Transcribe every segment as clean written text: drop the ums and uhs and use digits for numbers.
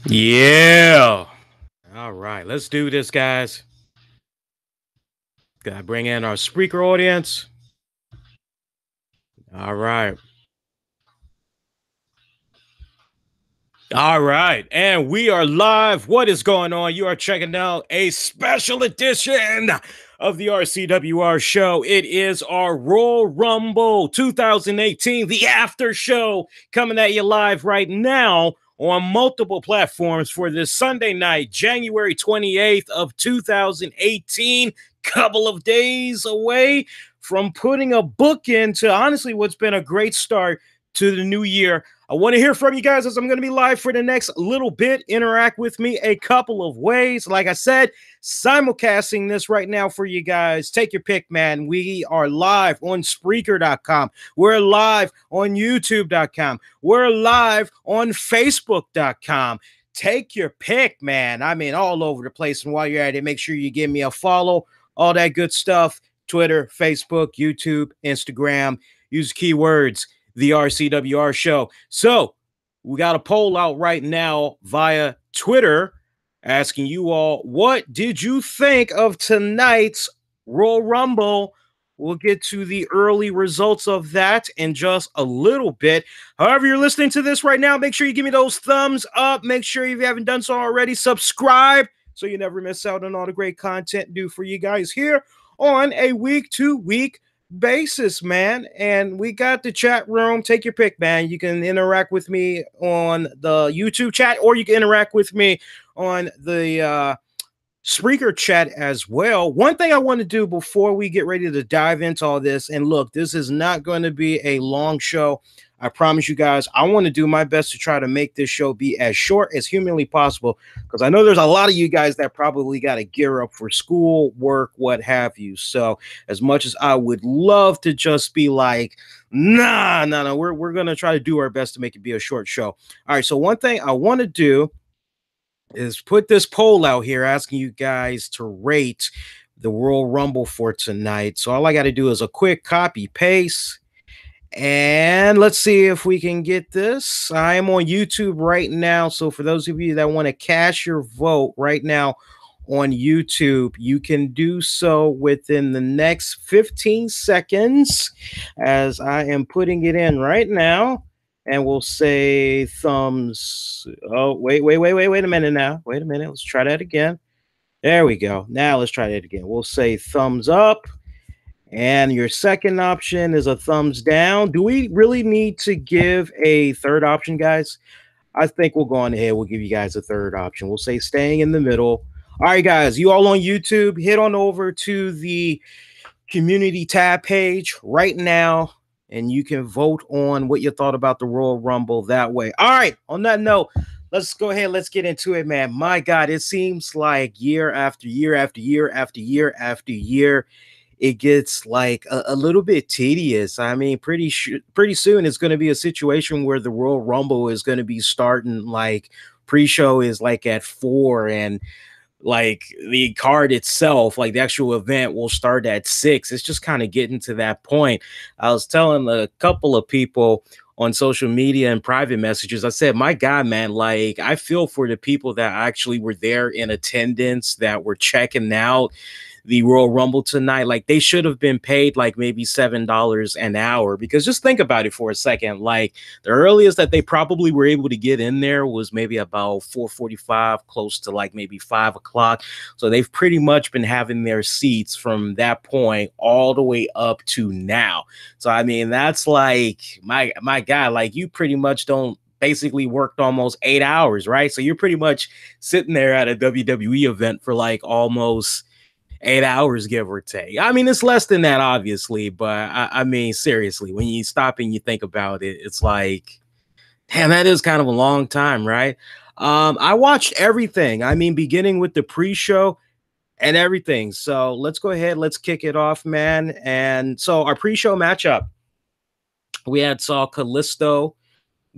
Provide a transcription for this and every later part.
Yeah. All right, let's do this, guys. Gotta bring in our speaker audience. All right. All right. And we are live. What is going on? You are checking out a special edition of the RCWR show. It is our Royal Rumble 2018, the after show, coming at you live right now on multiple platforms for this Sunday night, January 28th of 2018. Couple of days away from putting a book into honestly what's been a great start to the new year. I want to hear from you guys as I'm going to be live for the next little bit. Interact with me a couple of ways. Like I said, simulcasting this right now for you guys. Take your pick, man. We are live on Spreaker.com. We're live on YouTube.com. We're live on Facebook.com. Take your pick, man. I mean, all over the place. And while you're at it, make sure you give me a follow. All that good stuff. Twitter, Facebook, YouTube, Instagram. Use keywords. The RCWR show. So we got a poll out right now via Twitter asking you all, what did you think of tonight's Royal Rumble? We'll get to the early results of that in just a little bit. However, you're listening to this right now, make sure you give me those thumbs up. Make sure if you haven't done so already, subscribe so you never miss out on all the great content do for you guys here on a week-to-week basis, man. And we got the chat room. Take your pick, man. You can interact with me on the YouTube chat, or you can interact with me on the Spreaker chat as well. One thing I want to do before we get ready to dive into all this, and look, this is not going to be a long show. I promise you guys, I want to do my best to try to make this show be as short as humanly possible, because I know there's a lot of you guys that probably got to gear up for school, work, what have you. So as much as I would love to just be like, nah, we're going to try to do our best to make it be a short show. All right, so one thing I want to do is put this poll out here asking you guys to rate the Royal Rumble for tonight. So all I got to do is a quick copy paste. And let's see if we can get this. I am on YouTube right now. So for those of you that want to cast your vote right now on YouTube, you can do so within the next 15 seconds as I am putting it in right now. And we'll say thumbs. Oh, wait a minute now. Wait a minute. Let's try that again. There we go. Now let's try that again. We'll say thumbs up. And your second option is a thumbs down. Do we really need to give a third option, guys? I think we'll go on ahead. We'll give you guys a third option. We'll say staying in the middle. All right, guys, you all on YouTube, head on over to the community tab page right now, and you can vote on what you thought about the Royal Rumble that way. All right, on that note, let's go ahead. Let's get into it, man. My God, it seems like year after year after year after year after year, it gets like a little bit tedious. I mean, pretty soon it's going to be a situation where the Royal Rumble is going to be starting like pre-show is like at 4, and like the card itself, like the actual event will start at 6. It's just kind of getting to that point. I was telling a couple of people on social media and private messages, I said, my God, man, like I feel for the people that actually were there in attendance, that were checking out the Royal Rumble tonight. Like they should have been paid like maybe $7 an hour, because just think about it for a second. Like the earliest that they probably were able to get in there was maybe about 4:45, close to like maybe 5 o'clock. So they've pretty much been having their seats from that point all the way up to now. So I mean, that's like my God, like you pretty much don't basically worked almost 8 hours, right? So you're pretty much sitting there at a WWE event for like almost 8 hours, give or take. I mean, it's less than that, obviously, but I mean, seriously, when you stop and you think about it, it's like, damn, that is kind of a long time, right? I watched everything. I mean, beginning with the pre-show and everything. So let's go ahead. Let's kick it off, man. And so our pre-show matchup, we saw Kalisto,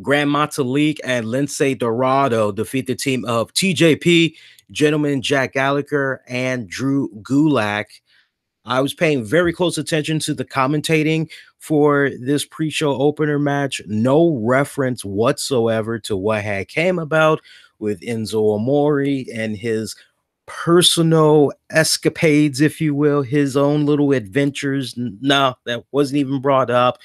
Grand Metalik, and Lince Dorado defeat the team of TJP, Gentleman Jack Gallagher, and Drew Gulak. I was paying very close attention to the commentating for this pre-show opener match. No reference whatsoever to what had came about with Enzo Amore and his personal escapades, if you will, his own little adventures. No, that wasn't even brought up.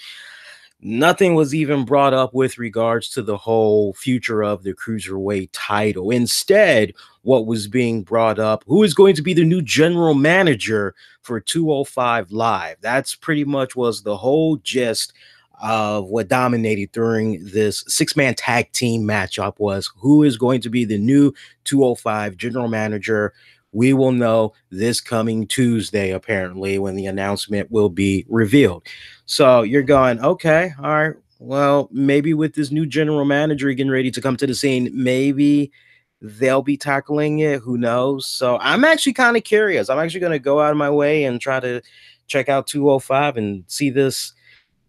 Nothing was even brought up with regards to the whole future of the cruiserweight title. Instead, what was being brought up, who is going to be the new general manager for 205 Live? That's pretty much was the whole gist of what dominated during this six-man tag team matchup was who is going to be the new 205 general manager. We will know this coming Tuesday, apparently, when the announcement will be revealed. So you're going, okay, all right. Well, maybe with this new general manager getting ready to come to the scene, maybe they'll be tackling it. Who knows? So I'm actually kind of curious. I'm actually going to go out of my way and try to check out 205 and see this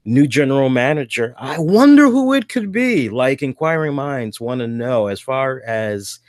new general manager. I wonder who it could be. Like, inquiring minds want to know. As far as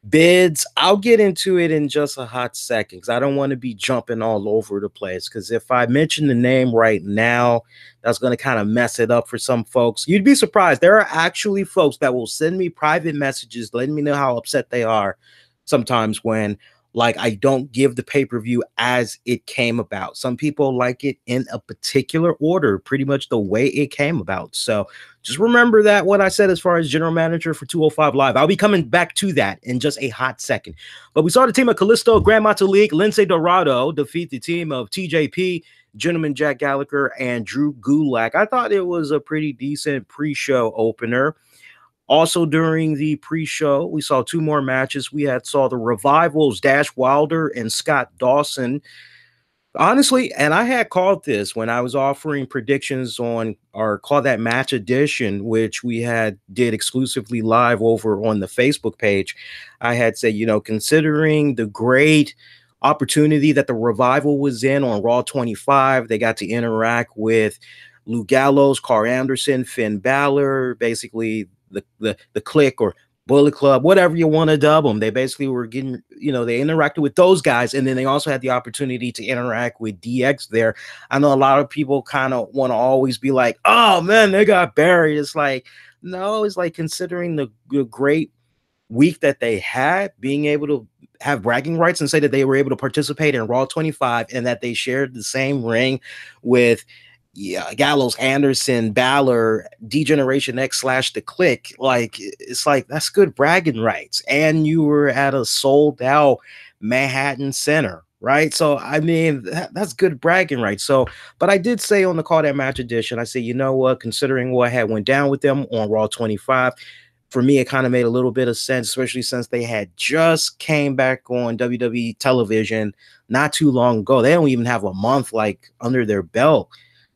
bids, I'll get into it in just a hot second because I don't want to be jumping all over the place. Because if I mention the name right now, that's going to kind of mess it up for some folks. You'd be surprised. There are actually folks that will send me private messages letting me know how upset they are sometimes when, like, I don't give the pay-per-view as it came about. Some people like it in a particular order, pretty much the way it came about. So just remember that what I said as far as general manager for 205 Live. I'll be coming back to that in just a hot second. But we saw the team of Kalisto, Grand Metalik, Lince Dorado defeat the team of TJP, Gentleman Jack Gallagher, and Drew Gulak. I thought it was a pretty decent pre-show opener. Also, during the pre-show, we saw two more matches. We saw the Revivals, Dash Wilder and Scott Dawson. Honestly, and I had called this when I was offering predictions on our Call That Match edition, which we did exclusively live over on the Facebook page. I had said, considering the great opportunity that the Revival was in on Raw 25, they got to interact with Lou Gallows, Carl Anderson, Finn Balor, basically the Click or Bullet Club, whatever you want to dub them. They basically were getting, they interacted with those guys, and then they also had the opportunity to interact with DX there. I know a lot of people kind of want to always be like, oh man, they got buried. It's like, no, it's like considering the great week that they had, being able to have bragging rights and say that they were able to participate in Raw 25 and that they shared the same ring with Gallows, Anderson, Balor, D-Generation X / The Click. Like, it's like, that's good bragging rights. And you were at a sold out Manhattan Center, right? So, I mean, that's good bragging rights. So, but I did say on the Call That Match edition, I said, you know what, considering what had went down with them on Raw 25, for me, it kind of made a little bit of sense, especially since they had just came back on WWE television not too long ago. They don't even have a month like under their belt.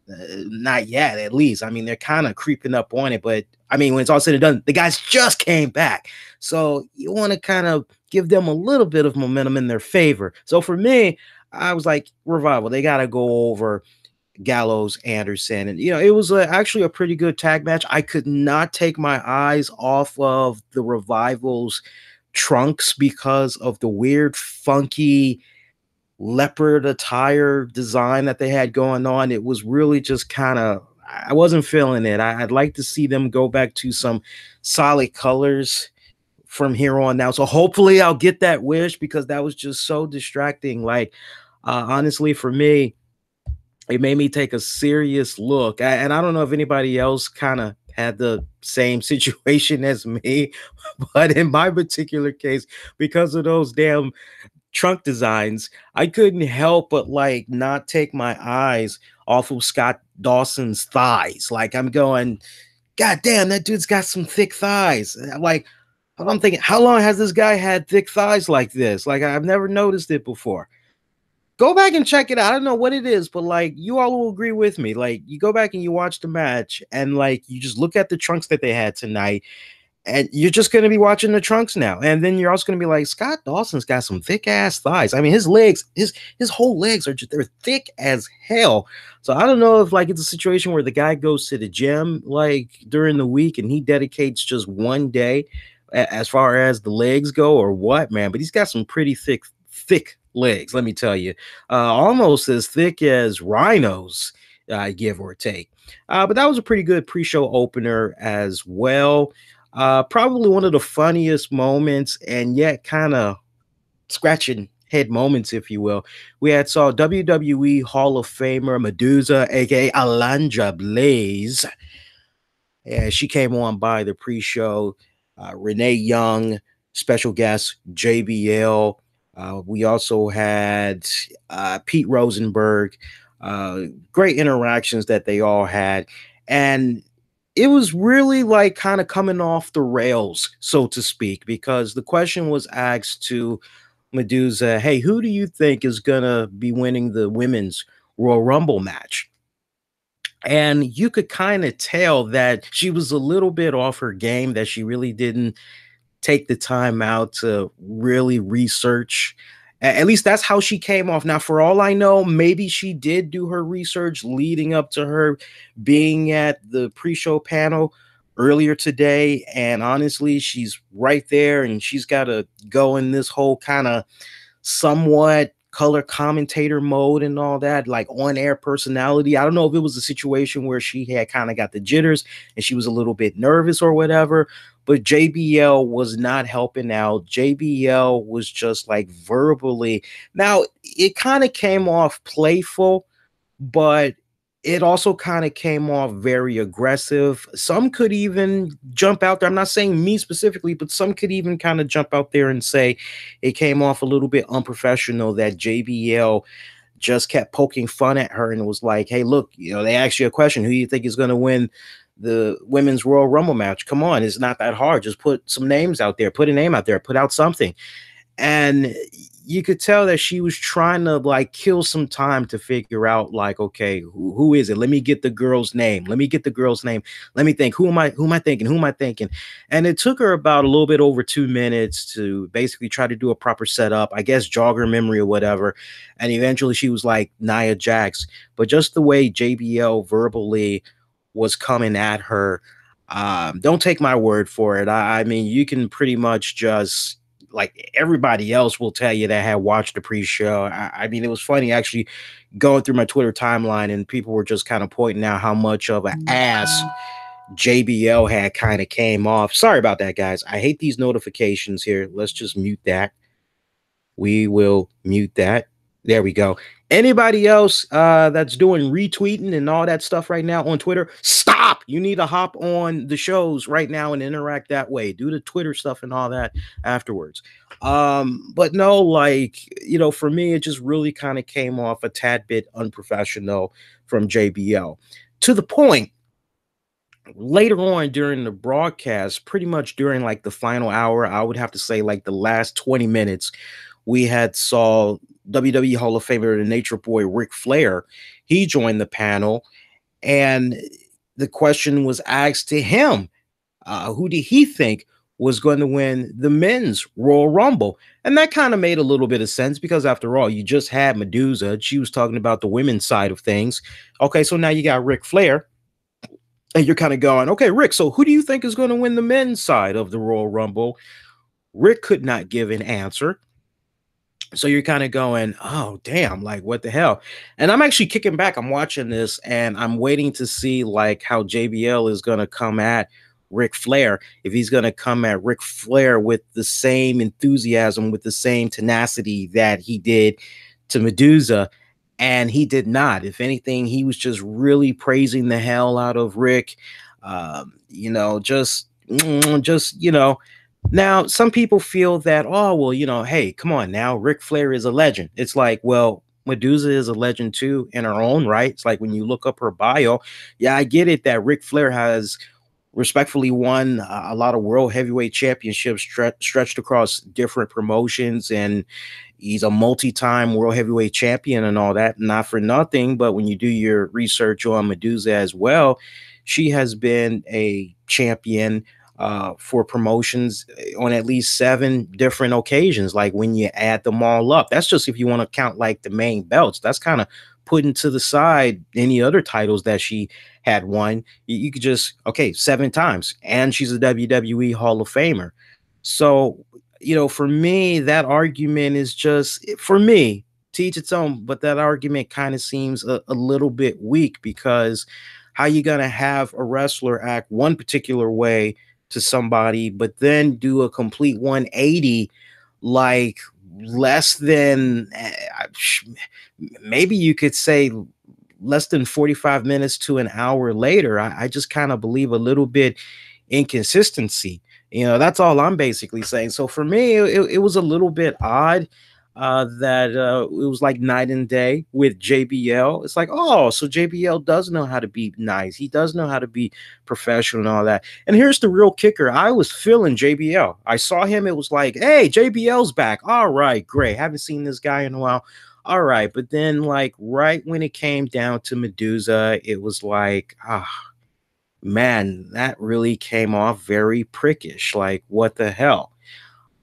Not yet, at least. I mean, they're kind of creeping up on it, but I mean, when it's all said and done, the guys just came back. So you want to kind of give them a little bit of momentum in their favor. So for me, I was like, Revival, they got to go over Gallows, Anderson. And, it was actually a pretty good tag match. I could not take my eyes off of the Revival's trunks because of the weird, funky leopard attire design that they had going on. It was really just kind of, I wasn't feeling it. I'd like to see them go back to some solid colors from here on now. So hopefully I'll get that wish, because that was just so distracting. Like, honestly, for me, it made me take a serious look. And I don't know if anybody else kind of had the same situation as me, but in my particular case, because of those damn trunk designs, I couldn't help but like not take my eyes off of Scott Dawson's thighs. Like, I'm going, God damn, that dude's got some thick thighs. I'm thinking, how long has this guy had thick thighs like this? Like, I've never noticed it before. Go back and check it out. I don't know what it is, but like, you all will agree with me. Like, you go back and you watch the match and like, you just look at the trunks that they had tonight, and you're just going to be watching the trunks now. And then you're also going to be like, Scott Dawson's got some thick ass thighs. I mean, his legs, his whole legs they're thick as hell. So I don't know if like it's a situation where the guy goes to the gym like during the week and he dedicates just one day as far as the legs go or what, man. But he's got some pretty thick legs, let me tell you. Almost as thick as Rhino's, give or take. But that was a pretty good pre-show opener as well. Probably one of the funniest moments, and yet kind of scratching head moments, if you will. We had saw WWE Hall of Famer Medusa, aka Alundra Blaze. Yeah, she came on by the pre-show. Renee Young, special guest JBL. We also had Pete Rosenberg. Great interactions that they all had, and it was really like kind of coming off the rails, so to speak, because the question was asked to Medusa, "Hey, who do you think is gonna be winning the women's Royal Rumble match?" And you could kind of tell that she was a little bit off her game, that she really didn't take the time out to really research. At least that's how she came off. Now, for all I know, maybe she did do her research leading up to her being at the pre-show panel earlier today. And honestly, she's right there and she's got to go in this whole kind of somewhat color commentator mode and all that, like on air personality. I don't know if it was a situation where she had kind of got the jitters and she was a little bit nervous or whatever, but JBL was not helping out. JBL was just like verbally. Now, it kind of came off playful, but it also kind of came off very aggressive. Some could even jump out there. I'm not saying me specifically, but some could even kind of jump out there and say it came off a little bit unprofessional, that JBL just kept poking fun at her and was like, "Hey, look, they asked you a question. Who do you think is going to win the women's Royal Rumble match? Come on, it's not that hard. Just put some names out there, put a name out there, put out something." And you could tell that she was trying to like kill some time to figure out, like, okay, who is it? Let me get the girl's name. Let me get the girl's name. Let me think. Who am I thinking? Who am I thinking? And it took her about a little bit over 2 minutes to basically try to do a proper setup, I guess, jog her memory or whatever. And eventually she was like Nia Jax. But just the way JBL verbally was coming at her, don't take my word for it. I mean, you can pretty much just, like everybody else will tell you that had watched the pre-show. I mean, it was funny actually going through my Twitter timeline, and people were just kind of pointing out how much of an ass JBL had kind of came off. Sorry about that, guys. I hate these notifications here. Let's just mute that. We will mute that. There we go. Anybody else that's doing retweeting and all that stuff right now on Twitter, stop. You need to hop on the shows right now and interact that way. Do the Twitter stuff and all that afterwards. But no, like, for me, it just really kind of came off a tad bit unprofessional from JBL, to the point later on during the broadcast, pretty much during like the final hour, I would have to say like the last 20 minutes, we had saw WWE Hall of Famer, the Nature Boy, Ric Flair. He joined the panel, and the question was asked to him, who did he think was going to win the men's Royal Rumble? And that kind of made a little bit of sense, because after all, you just had Medusa. She was talking about the women's side of things. Okay, so now you got Ric Flair, and you're kind of going, okay, Rick, so who do you think is going to win the men's side of the Royal Rumble? Rick could not give an answer. So you're kind of going, oh, damn, like what the hell? And I'm actually kicking back. I'm watching this and I'm waiting to see like how JBL is going to come at Ric Flair. If he's going to come at Ric Flair with the same enthusiasm, with the same tenacity that he did to Medusa. And he did not. If anything, he was just really praising the hell out of Rick. Just. Now, some people feel that, oh, well, hey, come on now, Ric Flair is a legend. It's like, well, Medusa is a legend too in her own right. It's like when you look up her bio, yeah, I get it that Ric Flair has respectfully won a lot of world heavyweight championships stretched across different promotions, and he's a multi-time world heavyweight champion and all that. Not for nothing, but when you do your research on Medusa as well, she has been a champion for promotions on at least 7 different occasions. Like when you add them all up, that's just if you want to count like the main belts. That's kind of putting to the side any other titles that she had won. You could just, okay, 7 times, and she's a WWE Hall of Famer. So, for me, that argument is just, for me, to each its own, but that argument kind of seems a little bit weak, because how you going to have a wrestler act one particular way to somebody, but then do a complete 180, like less than maybe you could say less than 45 minutes to an hour later. I just kind of believe a little bit inconsistency. That's all I'm basically saying. So for me, it was a little bit odd that it was like night and day with JBL. It's like, oh, so JBL does know how to be nice. He does know how to be professional and all that. And here's the real kicker. I was feeling JBL. I saw him. It was like, hey, JBL's back. All right, great. Haven't seen this guy in a while. All right. But then, like, right when it came down to Medusa, it was like, man, that really came off very prickish. Like, what the hell?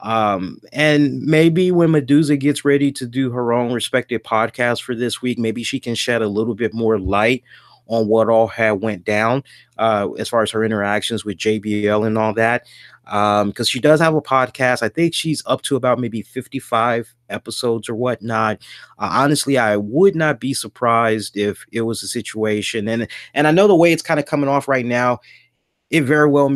And maybe when Medusa gets ready to do her own respective podcast for this week, maybe she can shed a little bit more light on what all had went down as far as her interactions with JBL and all that. Because she does have a podcast. I think she's up to about maybe 55 episodes or whatnot. Honestly, I would not be surprised if it was a situation. And I know the way it's kind of coming off right now, it very well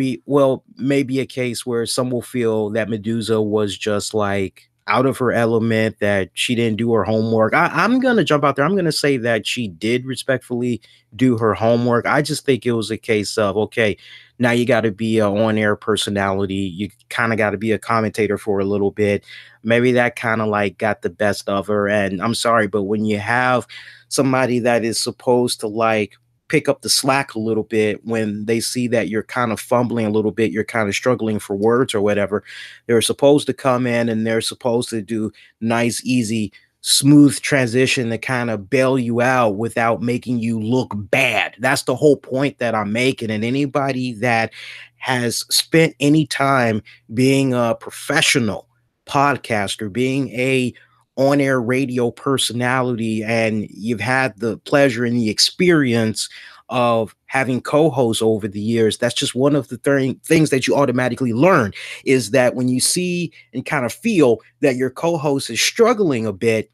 may be a case where some will feel that Medusa was just like out of her element, that she didn't do her homework. I'm going to jump out there. I'm going to say that she did respectfully do her homework. I just think it was a case of, okay, now you got to be an on-air personality. You kind of got to be a commentator for a little bit. Maybe that kind of like got the best of her. And I'm sorry, but when you have somebody that is supposed to like pick up the slack a little bit, when they see that you're kind of fumbling a little bit, you're kind of struggling for words or whatever, they're supposed to come in and they're supposed to do nice, easy, smooth transition to kind of bail you out without making you look bad. That's the whole point that I'm making. And anybody that has spent any time being a professional podcaster, being a on-air radio personality, and you've had the pleasure and the experience of having co-hosts over the years, that's just one of the things that you automatically learn, is that when you see and kind of feel that your co-host is struggling a bit,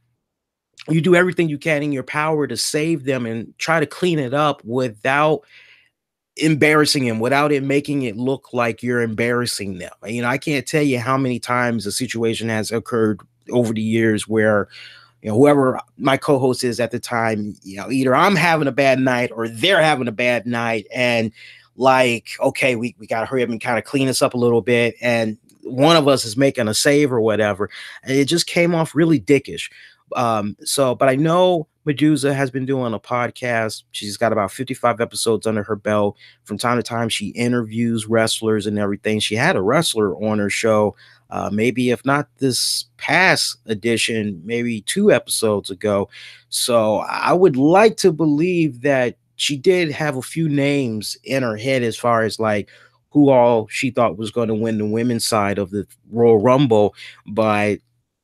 you do everything you can in your power to save them and try to clean it up without embarrassing him, without it making it look like you're embarrassing them. I can't tell you how many times a situation has occurred over the years where, whoever my co-host is at the time, either I'm having a bad night or they're having a bad night, and like, okay, we got to hurry up and kind of clean this up a little bit, and one of us is making a save or whatever, and it just came off really dickish. But I know Medusa has been doing a podcast. She's got about 55 episodes under her belt. From time to time, she interviews wrestlers and everything. She had a wrestler on her show, maybe if not this past edition, maybe 2 episodes ago. So I would like to believe that she did have a few names in her head as far as like who all she thought was going to win the women's side of the Royal Rumble. But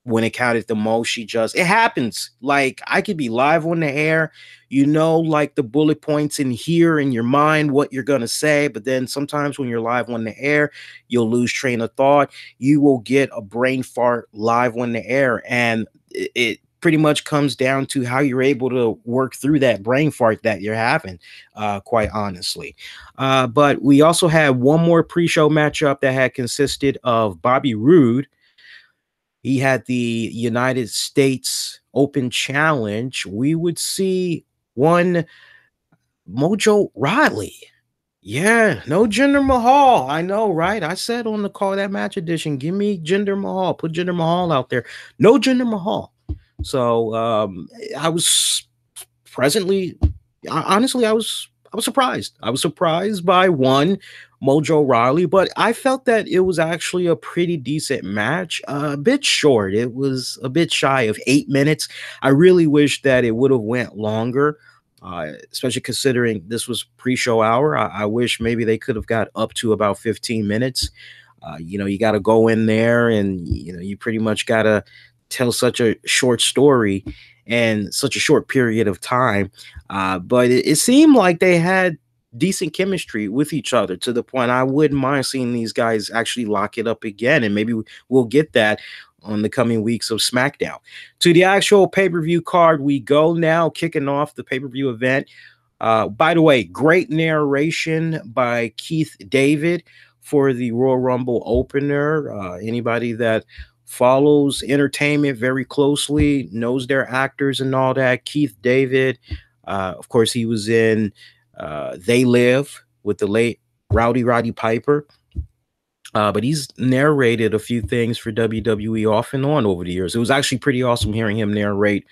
when it counted the most, it happens. Like, I could be live on the air, like the bullet points in here in your mind, what you're going to say. But then sometimes when you're live on the air, you'll lose train of thought. You will get a brain fart live on the air. And it pretty much comes down to how you're able to work through that brain fart that you're having, quite honestly. But we also had one more pre-show matchup that had consisted of Bobby Roode. He had the United States Open Challenge. We would see one Mojo Rawley. Yeah, no Jinder Mahal. I know, right? I said on the Call That Match edition, give me Jinder Mahal. Put Jinder Mahal out there. No Jinder Mahal. So I was honestly, I was surprised. I was surprised by one Mojo Rawley, but I felt that it was actually a pretty decent match. A bit short. It was a bit shy of 8 minutes. I really wish that it would have went longer, especially considering this was pre-show hour. I wish maybe they could have got up to about 15 minutes. You got to go in there and, you pretty much got to tell such a short story in such a short period of time. But it seemed like they had decent chemistry with each other, to the point I wouldn't mind seeing these guys actually lock it up again. And maybe we'll get that on the coming weeks of SmackDown. To the actual pay-per-view card we go now, kicking off the pay-per-view event. By the way, great narration by Keith David for the Royal Rumble opener. Anybody that follows entertainment very closely knows their actors and all that. Keith David, of course, he was in They Live with the late Roddy Piper. But he's narrated a few things for WWE off and on over the years. It was actually pretty awesome hearing him narrate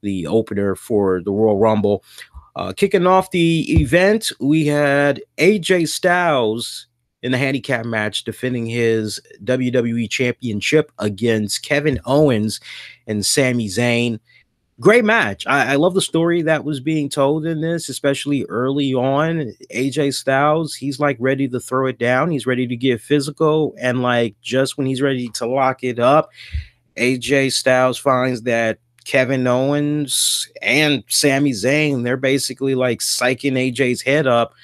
the opener for the Royal Rumble. Kicking off the event, we had AJ Styles in the handicap match defending his WWE Championship against Kevin Owens and Sami Zayn. Great match. I love the story that was being told in this, especially early on. AJ Styles, he's like ready to throw it down. He's ready to get physical. And like just when he's ready to lock it up, AJ Styles finds that Kevin Owens and Sami Zayn, they're basically like psyching AJ's head up,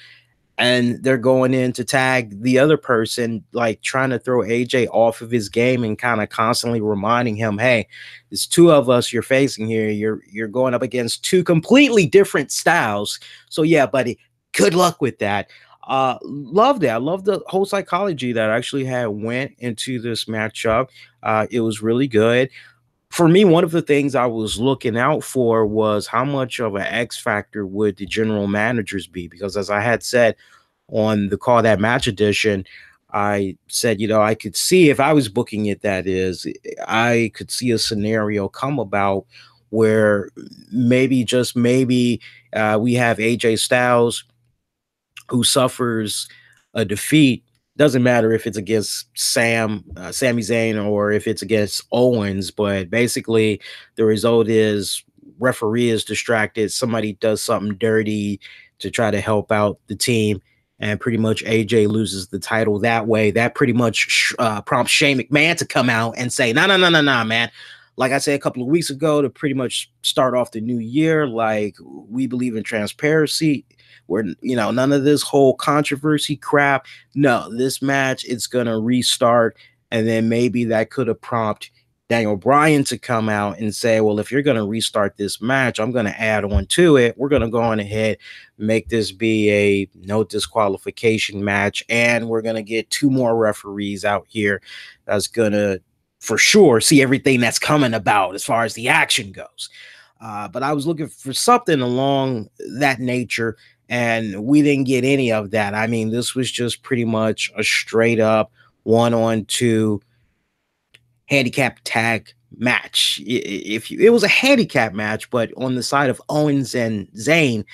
and they're going in to tag the other person, like trying to throw AJ off of his game and kind of constantly reminding him, hey, there's two of us you're facing here. You're going up against two completely different styles. So yeah, buddy, good luck with that. Love that. I love the whole psychology that actually had went into this matchup. It was really good. For me, one of the things I was looking out for was how much of an X factor would the general managers be? Because as I had said on the Call That Match edition, I said, you know, I could see if I was booking it, that is, I could see a scenario come about where maybe, just maybe, we have AJ Styles who suffers a defeat. Doesn't matter if it's against Sami Zayn, or if it's against Owens, but basically the result is referee is distracted. Somebody does something dirty to try to help out the team, and pretty much AJ loses the title that way. That pretty much prompts Shane McMahon to come out and say, no, no, no, no, no, man. Like I said a couple of weeks ago, to pretty much start off the new year, like, we believe in transparency. Where, you know, none of this whole controversy crap. No, this match, it's gonna restart, and then maybe that could have prompted Daniel Bryan to come out and say, well, if you're gonna restart this match, I'm gonna add on to it. We're gonna go on ahead, make this be a no disqualification match, and we're gonna get two more referees out here that's gonna for sure see everything that's coming about as far as the action goes. But I was looking for something along that nature, and we didn't get any of that. I mean, this was just pretty much a straight up 1-on-2 handicap tag match. It was a handicap match, but on the side of Owens and Zayn,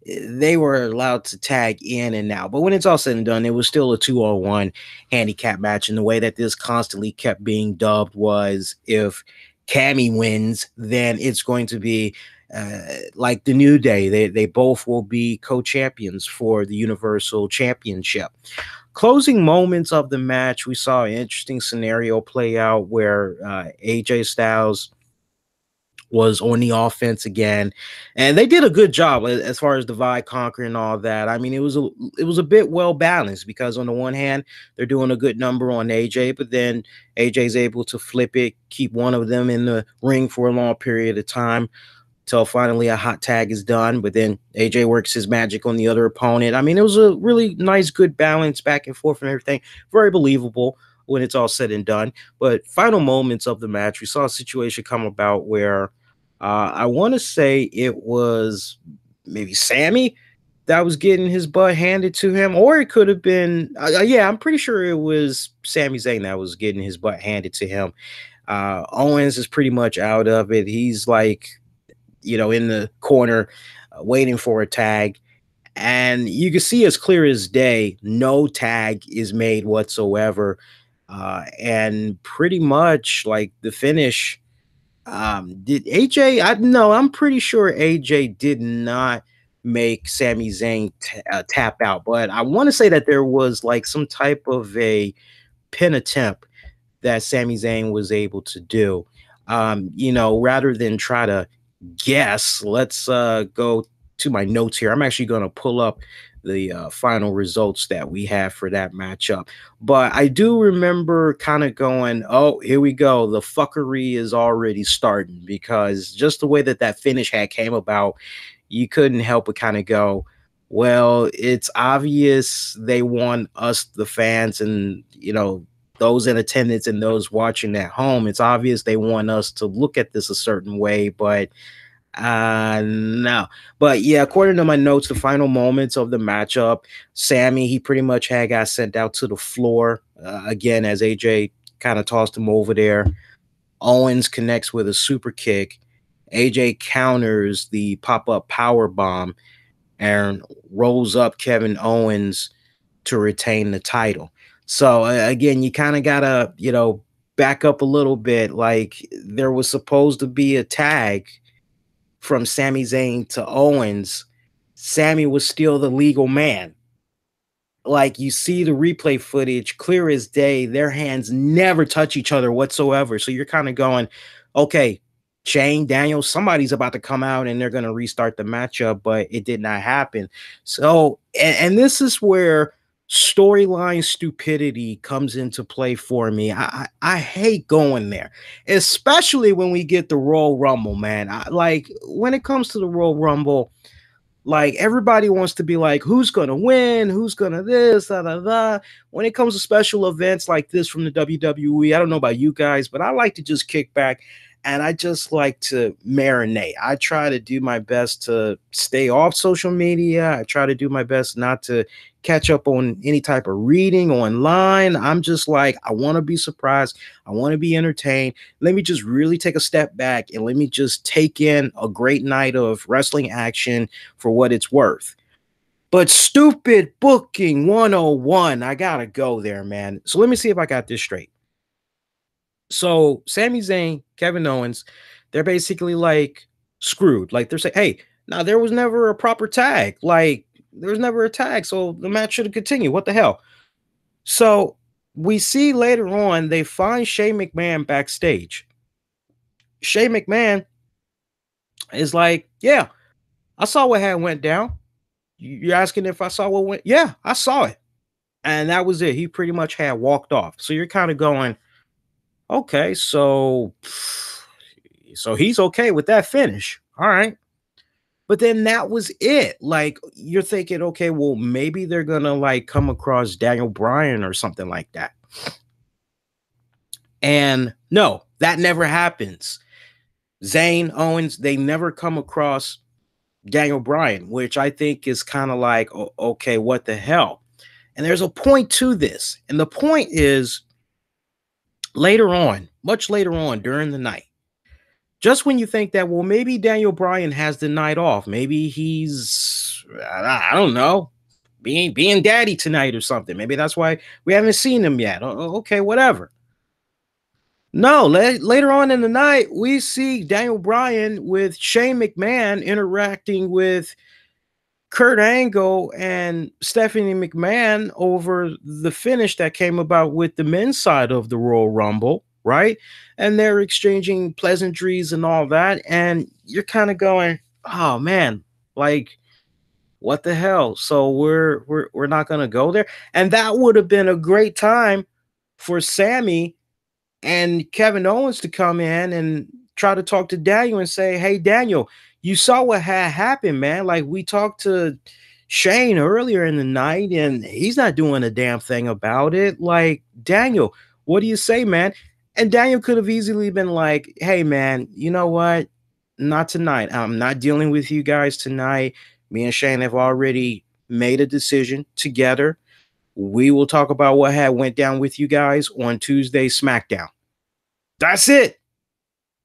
they were allowed to tag in and out. But when it's all said and done, it was still a 2-on-1 handicap match. And the way that this constantly kept being dubbed was, if Cammy wins, then it's going to be like the New Day. They both will be co-champions for the Universal Championship. Closing moments of the match, we saw an interesting scenario play out where AJ Styles was on the offense again, and they did a good job as far as divide, conquer, and all that. I mean, it was a bit well balanced, because on the one hand, they're doing a good number on AJ, but then AJ's able to flip it, keep one of them in the ring for a long period of time, till finally a hot tag is done. But then AJ works his magic on the other opponent. I mean, it was a really nice, good balance back and forth and everything. Very believable when it's all said and done. But final moments of the match, we saw a situation come about where I want to say it was maybe Sammy that was getting his butt handed to him, or it could have been, yeah, I'm pretty sure it was Sami Zayn that was getting his butt handed to him. Owens is pretty much out of it. He's like, you know, in the corner waiting for a tag, and you can see as clear as day, no tag is made whatsoever. And pretty much like the finish, did AJ, I'm pretty sure AJ did not make Sami Zayn tap out, but I want to say that there was like some type of a pin attempt that Sami Zayn was able to do. You know, rather than try to guess, let's go to my notes here. I'm actually going to pull up the final results that we have for that matchup. But I do remember kind of going, oh, here we go. The fuckery is already starting, because just the way that that finish had came about, you couldn't help but kind of go, Well, it's obvious they want us, the fans, and those in attendance and those watching at home. It's obvious they want us to look at this a certain way, but no. But yeah, according to my notes, the final moments of the matchup, Sammy, he pretty much had got sent out to the floor again as AJ kind of tossed him over there. Owens connects with a super kick. AJ counters the pop-up power bomb and rolls up Kevin Owens to retain the title. So again, you kind of gotta, back up a little bit. Like, there was supposed to be a tag from Sami Zayn to Owens. Sammy was still the legal man. Like, you see the replay footage clear as day. Their hands never touch each other whatsoever. So you're kind of going, okay, Shane, Daniel, somebody's about to come out and they're going to restart the matchup, but it did not happen. So, and this is where storyline stupidity comes into play for me. I hate going there, especially when we get the Royal Rumble, man. Like, when it comes to the Royal Rumble, like, everybody wants to be like, who's going to win? Who's going to this? Da, da, da. When it comes to special events like this from the WWE, I don't know about you guys, but I like to just kick back and I just like to marinate. I try to do my best to stay off social media. I try to do my best not to catch up on any type of reading online. I'm just like, I want to be surprised. I want to be entertained. Let me just really take a step back and let me just take in a great night of wrestling action for what it's worth. But stupid booking 101, I gotta go there, man. So let me see if I got this straight. So Sami Zayn, Kevin Owens, they're basically like screwed. Like, they're saying, hey, now there was never a proper tag. Like, there was never a tag, so the match should have continued. What the hell? So we see later on they find Shane McMahon backstage. Shane McMahon is like, yeah, I saw what had went down. You're asking if I saw what went? Yeah, I saw it. And that was it. He pretty much had walked off. So you're kind of going, okay, so he's okay with that finish. All right. But then that was it. Like, you're thinking, okay, well, maybe they're gonna like come across Daniel Bryan or something like that. And no, that never happens. Zayn, Owens, they never come across Daniel Bryan, which I think is kind of like, okay, what the hell? And there's a point to this. And the point is, later on, much later on during the night, just when you think that, well, maybe Daniel Bryan has the night off, maybe he's, I don't know, being daddy tonight or something. Maybe that's why we haven't seen him yet. Okay, whatever. No, later on in the night, we see Daniel Bryan with Shane McMahon interacting with Kurt Angle and Stephanie McMahon over the finish that came about with the men's side of the Royal Rumble, right? And they're exchanging pleasantries and all that. And you're kind of going, oh man, like, what the hell? So we're not gonna go there. And that would have been a great time for Sammy and Kevin Owens to come in and try to talk to Daniel and say, hey, Daniel, you saw what had happened, man. Like, we talked to Shane earlier in the night and he's not doing a damn thing about it. Like, Daniel, what do you say, man? And Daniel could have easily been like, hey, man, you know what? Not tonight. I'm not dealing with you guys tonight. Me and Shane have already made a decision together. We will talk about what had went down with you guys on Tuesday SmackDown. That's it.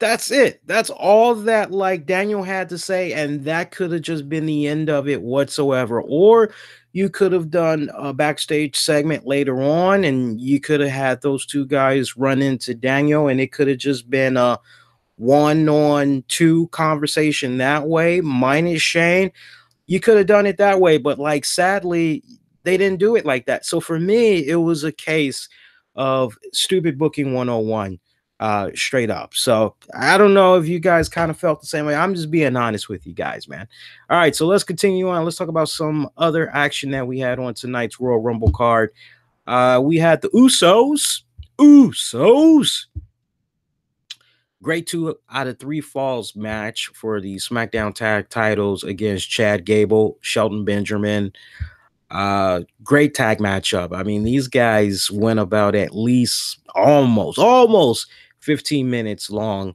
That's it. That's all that like Daniel had to say, and that could have just been the end of it whatsoever. Or you could have done a backstage segment later on, and you could have had those two guys run into Daniel, and it could have just been a 1-on-2 conversation that way, minus Shane. You could have done it that way, but like, sadly, they didn't do it like that. So for me, it was a case of stupid booking 101. Straight up. So I don't know if you guys kind of felt the same way. I'm just being honest with you guys, man. All right, so let's continue on. Let's talk about some other action that we had on tonight's Royal Rumble card. We had the Usos Great 2 out of 3 falls match for the SmackDown tag titles against Chad Gable, Shelton Benjamin. Great tag matchup. I mean, these guys went about at least almost 15 minutes long.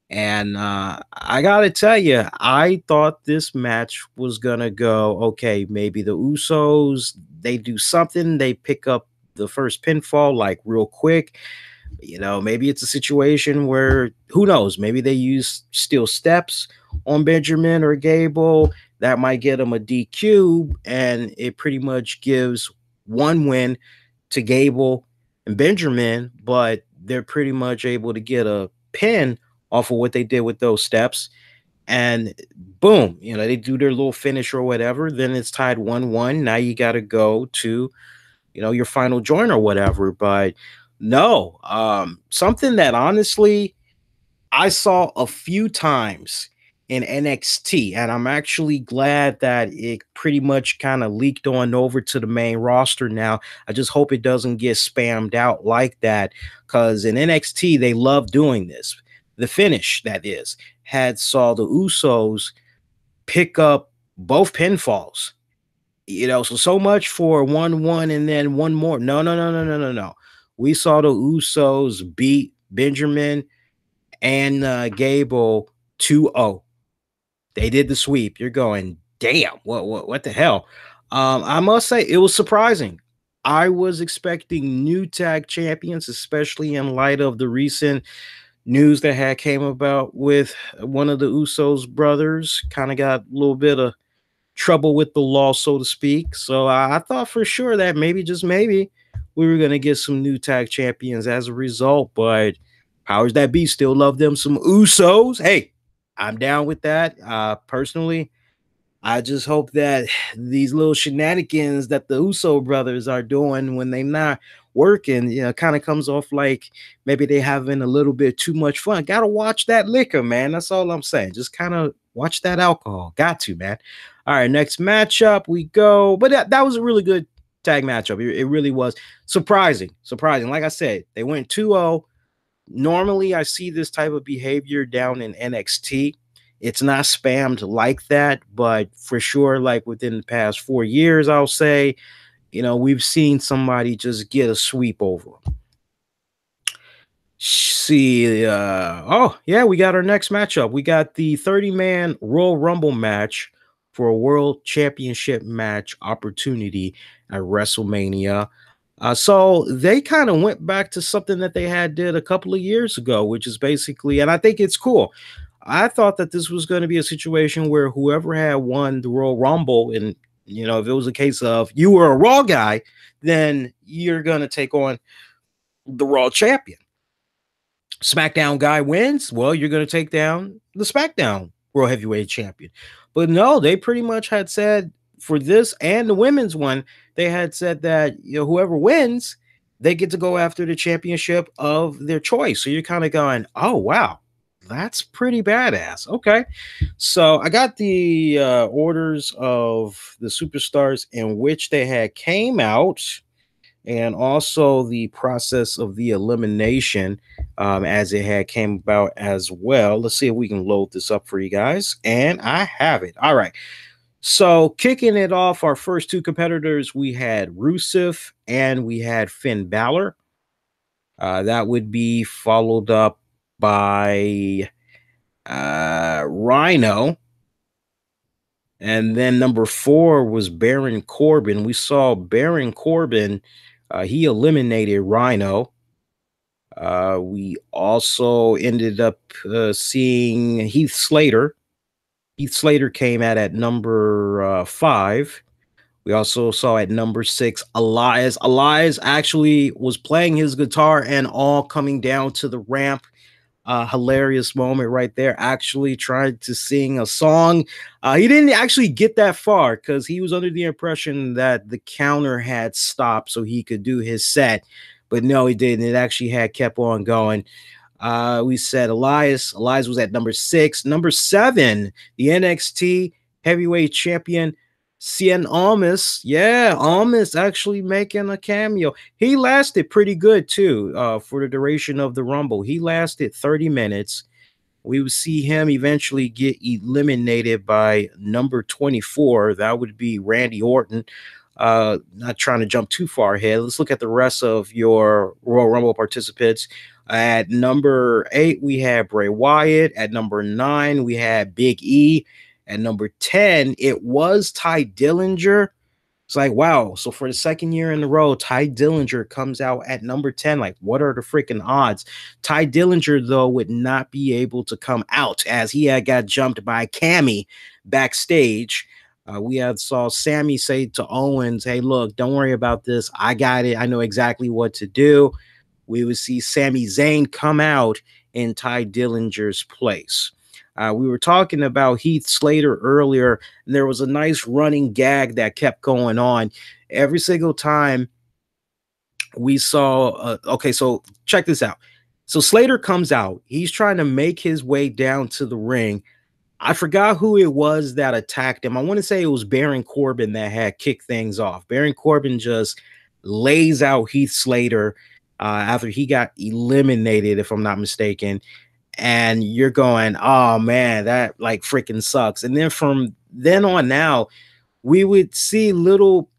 And I gotta tell you, I thought this match was gonna go okay. Maybe the Usos, they do something, they pick up the first pinfall like real quick. Maybe it's a situation where who knows, maybe they use steel steps on Benjamin or Gable. That might get them a DQ, and it pretty much gives one win to Gable and Benjamin, but they're pretty much able to get a pin off of what they did with those steps. And boom, they do their little finish or whatever. Then it's tied 1-1. Now you got to go to, your final joint or whatever. But no, something that honestly I saw a few times in NXT, and I'm actually glad that it pretty much kind of leaked on over to the main roster now. I just hope it doesn't get spammed out like that, because in NXT, they love doing this. The finish, that is, had saw the Usos pick up both pinfalls. So much for 1-1 and then one more. No. We saw the Usos beat Benjamin and Gable 2-0. They did the sweep. You're going, damn, what the hell? I must say, it was surprising. I was expecting new tag champions, especially in light of the recent news that had came about with one of the Usos brothers. Kind of got a little bit of trouble with the law, so to speak. So I thought for sure that maybe, just maybe, we were going to get some new tag champions as a result. But powers that be still love them some Usos. Hey, I'm down with that. Personally, I just hope that these little shenanigans that the Uso brothers are doing when they're not working, kind of comes off like maybe they having a little bit too much fun. Gotta watch that liquor, man. That's all I'm saying. Just kind of watch that alcohol. Got to, man. All right, next matchup we go. But that was a really good tag matchup. It really was surprising. Like I said, they went 2-0. Normally, I see this type of behavior down in NXT. It's not spammed like that, but for sure, like within the past 4 years, I'll say, we've seen somebody just get a sweep over them. See, oh, yeah, we got our next matchup. We got the 30-man Royal Rumble match for a World Championship match opportunity at WrestleMania. So they kind of went back to something that they had did a couple of years ago, which is basically, and I think it's cool. I thought that this was going to be a situation where whoever had won the Royal Rumble, and if it was a case of you were a Raw guy, then you're going to take on the Raw champion. SmackDown guy wins, well, you're going to take down the SmackDown World Heavyweight Champion. But no, they pretty much had said for this and the women's one, they had said that whoever wins, they get to go after the championship of their choice. So you're kind of going, oh wow, that's pretty badass. Okay, so I got the orders of the superstars in which they had came out, and also the process of the elimination as it had came about as well. Let's see if we can load this up for you guys, and I have it. All right. So kicking it off, our first 2 competitors, we had Rusev and we had Finn Balor. That would be followed up by Rhino. And then number 4 was Baron Corbin. We saw Baron Corbin. He eliminated Rhino. We also ended up seeing Heath Slater. Heath Slater came at number 5. We also saw at number 6 Elias. Elias actually was playing his guitar and all coming down to the ramp. Hilarious moment right there. Actually tried to sing a song. He didn't actually get that far because he was under the impression that the counter had stopped so he could do his set. But no, he didn't. It actually had kept on going. We said Elias. Elias was at number 6. Number 7, the NXT heavyweight champion, Cien Almas, yeah, Almas actually making a cameo. He lasted pretty good too, for the duration of the Rumble. He lasted 30 minutes. We would see him eventually get eliminated by number 24. That would be Randy Orton. Not trying to jump too far ahead. Let's look at the rest of your Royal Rumble participants. At number 8, we had Bray Wyatt. At number 9, we had Big E. At number 10, it was Ty Dillinger. It's like, wow. So for the second year in a row, Ty Dillinger comes out at number 10. Like, what are the freaking odds? Ty Dillinger, though, would not be able to come out as he had got jumped by Cammy backstage. We had saw Sammy say to Owens, hey, look, don't worry about this. I got it. I know exactly what to do. We would see Sami Zayn come out in Ty Dillinger's place. We were talking about Heath Slater earlier, and there was a nice running gag that kept going on every single time we saw. Okay, so check this out. So Slater comes out. He's trying to make his way down to the ring. I forgot who it was that attacked him. I want to say it was Baron Corbin that had kicked things off. Baron Corbin just lays out Heath Slater after he got eliminated, if I'm not mistaken. And you're going, oh man, that like freaking sucks. And then from then on now, we would see little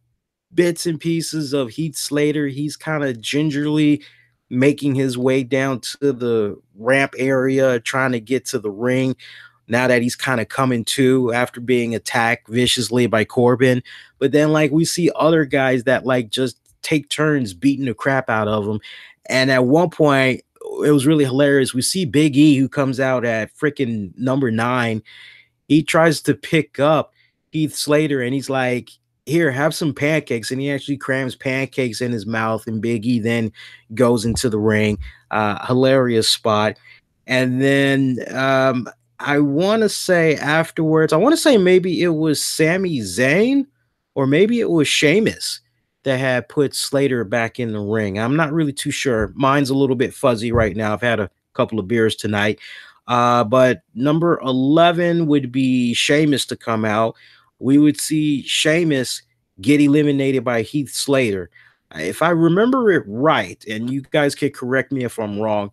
bits and pieces of Heath Slater. He's kind of gingerly making his way down to the ramp area, trying to get to the ring. Now that he's kind of coming to after being attacked viciously by Corbin. But then like we see other guys that like just take turns beating the crap out of him. And at one point, it was really hilarious. We see Big E, who comes out at freaking number 9. He tries to pick up Heath Slater and he's like, here, have some pancakes. And he actually crams pancakes in his mouth. And Big E then goes into the ring. Hilarious spot. And then I want to say afterwards, I want to say maybe it was Sami Zayn or maybe it was Sheamus that had put Slater back in the ring. I'm not really too sure. Mine's a little bit fuzzy right now. I've had a couple of beers tonight. But number 11 would be Sheamus to come out. We would see Sheamus get eliminated by Heath Slater. If I remember it right, and you guys can correct me if I'm wrong,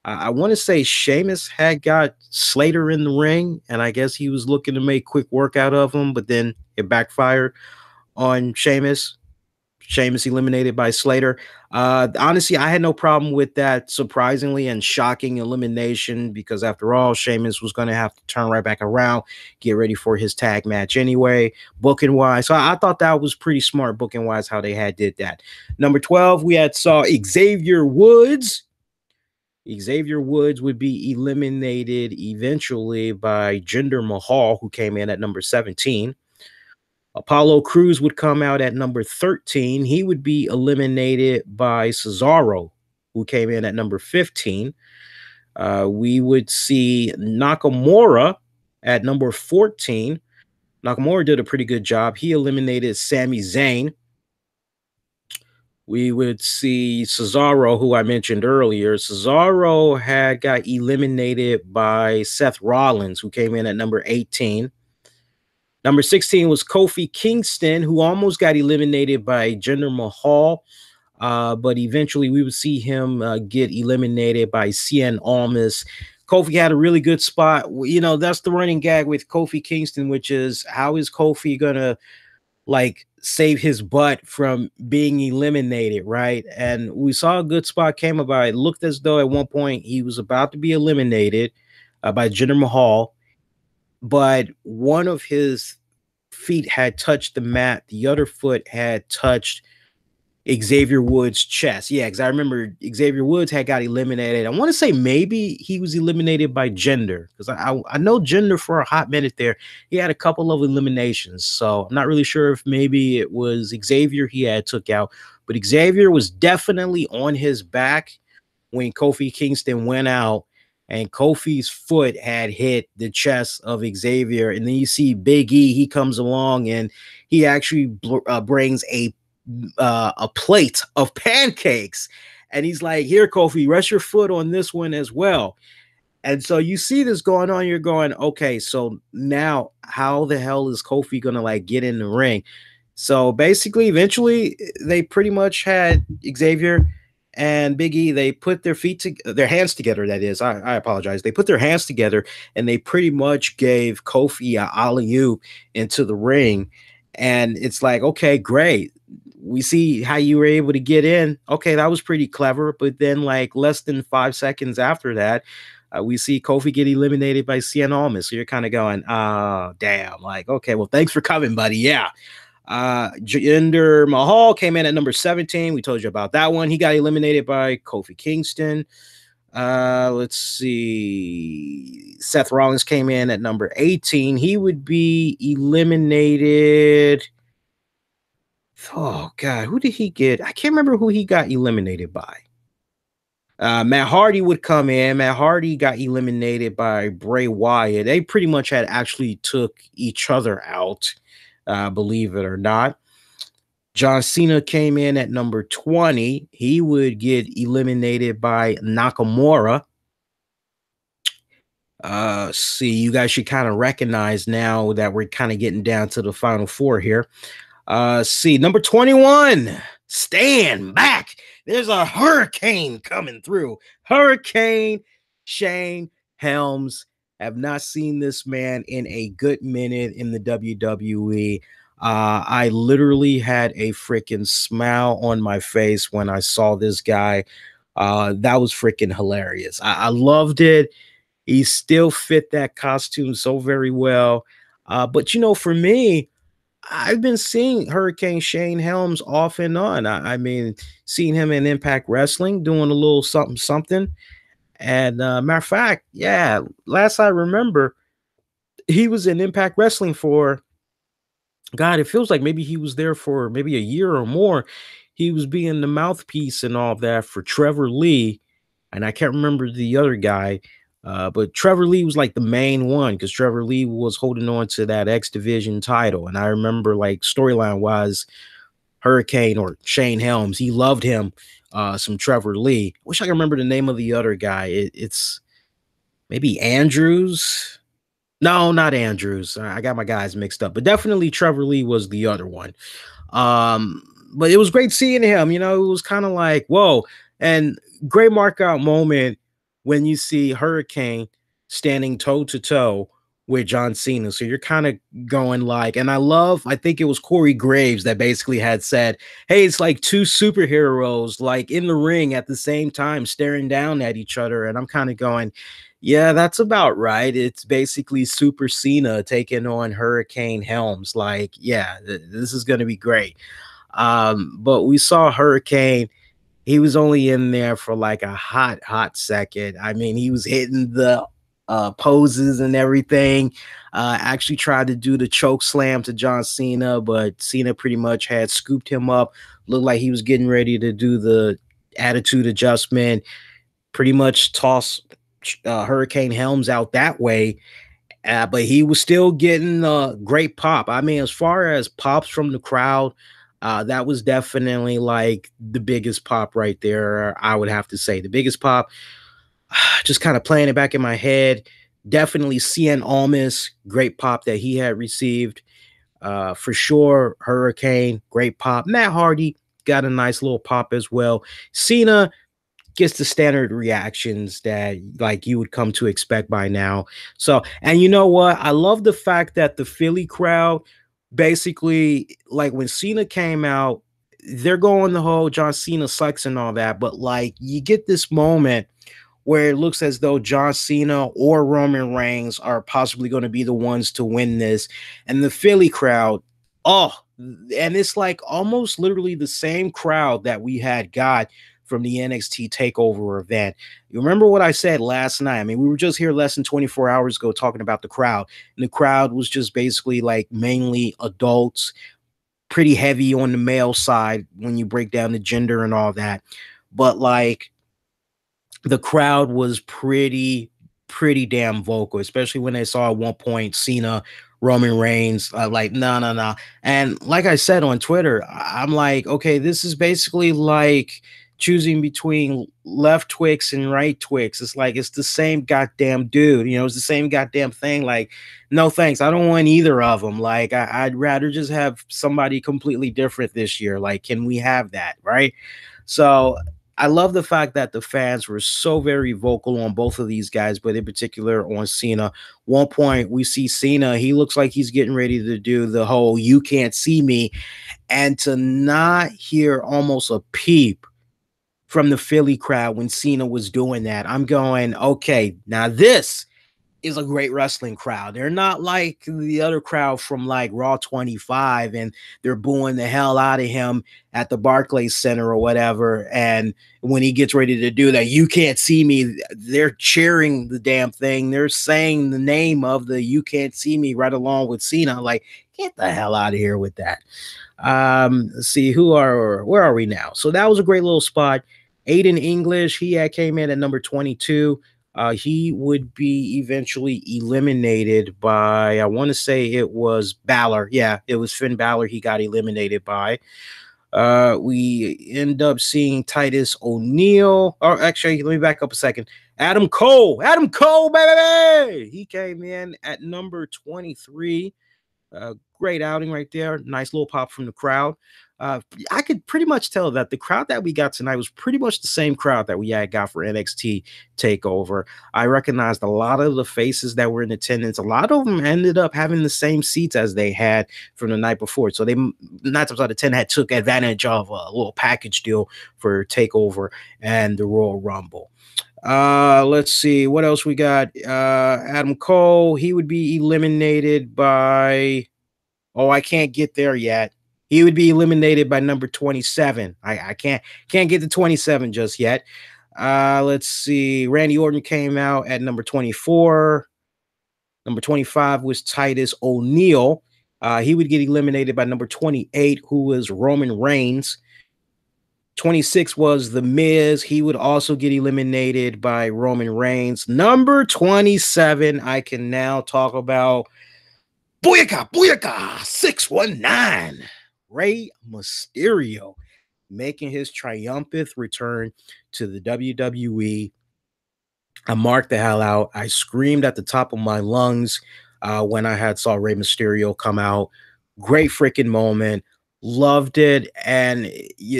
I want to say Sheamus had got Slater in the ring, and I guess he was looking to make quick work out of him, but then it backfired on Sheamus. Sheamus eliminated by Slater. Honestly, I had no problem with that surprisingly and shocking elimination because after all, Sheamus was going to have to turn right back around, get ready for his tag match anyway, booking wise. So I thought that was pretty smart booking wise how they had did that. Number 12, we had saw Xavier Woods. Xavier Woods would be eliminated eventually by Jinder Mahal, who came in at number 17. Apollo Crews would come out at number 13. He would be eliminated by Cesaro, who came in at number 15. We would see Nakamura at number 14. Nakamura did a pretty good job. He eliminated Sami Zayn. We would see Cesaro, who I mentioned earlier. Cesaro had got eliminated by Seth Rollins, who came in at number 18. Number 16 was Kofi Kingston, who almost got eliminated by Jinder Mahal, but eventually we would see him get eliminated by Cien Almas. Kofi had a really good spot. You know, that's the running gag with Kofi Kingston, which is how is Kofi going to like save his butt from being eliminated, right? And we saw a good spot came about. It looked as though at one point he was about to be eliminated by Jinder Mahal, but one of his feet had touched the mat. The other foot had touched Xavier Woods' chest. Yeah, because I remember Xavier Woods had got eliminated. I want to say maybe he was eliminated by Jinder because I know Jinder for a hot minute there. He had a couple of eliminations. So I'm not really sure if maybe it was Xavier he had took out. But Xavier was definitely on his back when Kofi Kingston went out. And Kofi's foot had hit the chest of Xavier. And then you see Big E, he comes along and he actually brings a plate of pancakes. And he's like, here, Kofi, rest your foot on this one as well. And so you see this going on, you're going, okay, so now how the hell is Kofi gonna like get in the ring? So basically, eventually, they pretty much had Xavier and Big E. They put their hands together. That is, I apologize. They put their hands together and they pretty much gave Kofi a alley oop into the ring. And it's like, okay, great. We see how you were able to get in. Okay, that was pretty clever. But then, like less than 5 seconds after that, we see Kofi get eliminated by Cien Almas. So you're kind of going, oh, damn. Like, okay, well, thanks for coming, buddy. Yeah. Jinder Mahal came in at number 17. We told you about that one. He got eliminated by Kofi Kingston. Let's see. Seth Rollins came in at number 18. He would be eliminated. Oh, God. Who did he get? I can't remember who he got eliminated by. Matt Hardy would come in. Matt Hardy got eliminated by Bray Wyatt. They pretty much had actually took each other out. Believe it or not. John Cena came in at number 20. He would get eliminated by Nakamura. See, you guys should kind of recognize now that we're kind of getting down to the final four here. See, number 21. Stand back. There's a hurricane coming through. Hurricane Shane Helms. Have not seen this man in a good minute in the WWE. I literally had a freaking smile on my face when I saw this guy. That was freaking hilarious. I loved it. He still fit that costume so very well. But, you know, for me, I've been seeing Hurricane Shane Helms off and on. I mean, seeing him in Impact Wrestling doing a little something, something. And matter of fact, yeah, last I remember, he was in Impact Wrestling for, God, it feels like maybe he was there for maybe a year or more. He was being the mouthpiece and all that for Trevor Lee. And I can't remember the other guy, but Trevor Lee was like the main one because Trevor Lee was holding on to that X Division title. And I remember, like, storyline wise, Hurricane or Shane Helms, he loved him. Some Trevor Lee. Wish I could remember the name of the other guy. It's maybe Andrews. No, not Andrews. I got my guys mixed up, but definitely Trevor Lee was the other one. But it was great seeing him. You know, it was kind of like, whoa. And great mark out moment when you see Hurricane standing toe to toe with John Cena. So you're kind of going like, and I think it was Corey Graves that basically had said, hey, it's like two superheroes like in the ring at the same time staring down at each other. And I'm kind of going, yeah, that's about right. It's basically Super Cena taking on Hurricane Helms. Like, yeah, this is going to be great. But we saw Hurricane. He was only in there for like a hot second. I mean, he was hitting the poses and everything. Actually tried to do the choke slam to John Cena, but Cena pretty much had scooped him up. Looked like he was getting ready to do the attitude adjustment. Pretty much toss Hurricane Helms out that way. But he was still getting a great pop. I mean, as far as pops from the crowd, that was definitely like the biggest pop right there. I would have to say the biggest pop. Just kind of playing it back in my head. Definitely Cien Almas, great pop that he had received. For sure, Hurricane, great pop. Matt Hardy got a nice little pop as well. Cena gets the standard reactions that like you would come to expect by now. So, and you know what? I love the fact that the Philly crowd basically, like when Cena came out, they're going the whole John Cena sucks and all that, but like you get this moment where it looks as though John Cena or Roman Reigns are possibly going to be the ones to win this. And the Philly crowd, oh, and it's like almost literally the same crowd that we had got from the NXT TakeOver event. You remember what I said last night? I mean, we were just here less than 24 hours ago talking about the crowd, and the crowd was just basically like mainly adults, pretty heavy on the male side when you break down the gender and all that. But like the crowd was pretty damn vocal, especially when they saw at one point Cena, Roman Reigns, like, no. And like I said on Twitter, I'm like, okay, this is basically like choosing between left Twix and right Twix. It's like it's the same goddamn dude. It's the same goddamn thing. Like, no thanks. I don't want either of them. Like, I'd rather just have somebody completely different this year. Like, can we have that, right? So I love the fact that the fans were so very vocal on both of these guys, but in particular on Cena. One point we see Cena, he looks like he's getting ready to do the whole "you can't see me," and to not hear almost a peep from the Philly crowd when Cena was doing that, I'm going, okay, now this is a great wrestling crowd. They're not like the other crowd from like Raw 25 and they're booing the hell out of him at the Barclays Center or whatever. And when he gets ready to do that, "you can't see me," they're cheering the damn thing. They're saying the name of the "you can't see me" right along with Cena. Like, get the hell out of here with that. Let's see, where are we now? So that was a great little spot. Aiden English, he came in at number 22. He would be eventually eliminated by, I want to say it was Balor. Yeah, it was Finn Balor he got eliminated by. We end up seeing Titus O'Neil. Or actually, let me back up a second. Adam Cole, baby! He came in at number 23. Great outing right there. Nice little pop from the crowd. I could pretty much tell that the crowd that we got tonight was pretty much the same crowd that we had got for NXT TakeOver. I recognized a lot of the faces that were in attendance. A lot of them ended up having the same seats as they had from the night before. So they 9 times out of 10 had took advantage of a little package deal for TakeOver and the Royal Rumble. Let's see what else we got. Adam Cole, he would be eliminated by, I can't get there yet. He would be eliminated by number 27. I can't get to 27 just yet. Let's see. Randy Orton came out at number 24. Number 25 was Titus O'Neil. He would get eliminated by number 28, who was Roman Reigns. 26 was The Miz. He would also get eliminated by Roman Reigns. Number 27, I can now talk about. Booyaka, 619. Rey Mysterio making his triumphant return to the WWE. I marked the hell out. I screamed at the top of my lungs when I saw Rey Mysterio come out. Great freaking moment. Loved it. And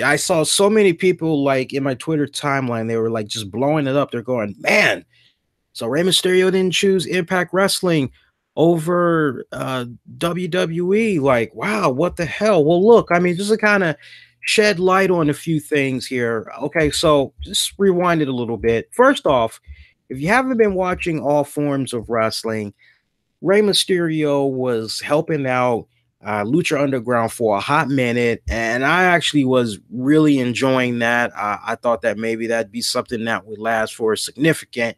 I saw so many people like in my Twitter timeline, they were like just blowing it up. They're going, man, so Rey Mysterio didn't choose Impact Wrestling over WWE. Like, wow, what the hell? Well, look, I mean, just to kind of shed light on a few things here. Okay, so just rewind it a little bit. First off, if you haven't been watching all forms of wrestling, Rey Mysterio was helping out Lucha Underground for a hot minute, and I actually was really enjoying that. I thought that maybe that'd be something that would last for a significant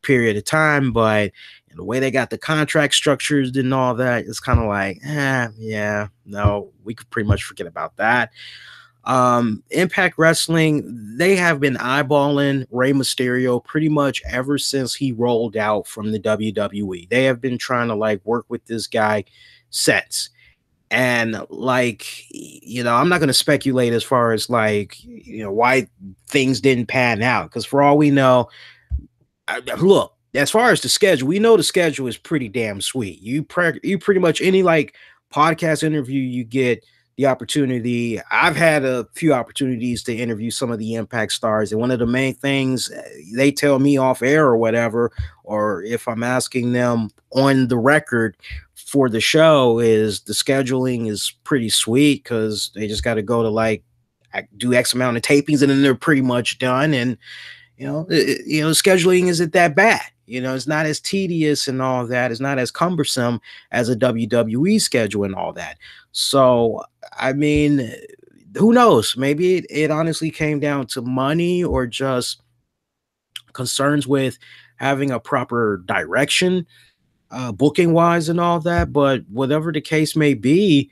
period of time, but the way they got the contract structures and all that, it's kind of like, yeah, no, we could pretty much forget about that. Impact Wrestling, they have been eyeballing Rey Mysterio pretty much ever since he rolled out from the WWE. They have been trying to like work with this guy since. And like, I'm not going to speculate as far as like, why things didn't pan out. Because for all we know, look, as far as the schedule, we know the schedule is pretty damn sweet. You pretty much any like podcast interview you get the opportunity. I've had a few opportunities to interview some of the Impact stars, and one of the main things they tell me off air or whatever, or if I'm asking them on the record for the show, is the scheduling is pretty sweet because they just got to go to like do X amount of tapings and then they're pretty much done. And scheduling isn't that bad. It's not as tedious and all that. It's not as cumbersome as a WWE schedule and all that. So, I mean, who knows? Maybe it honestly came down to money or just concerns with having a proper direction, booking wise and all that. But whatever the case may be,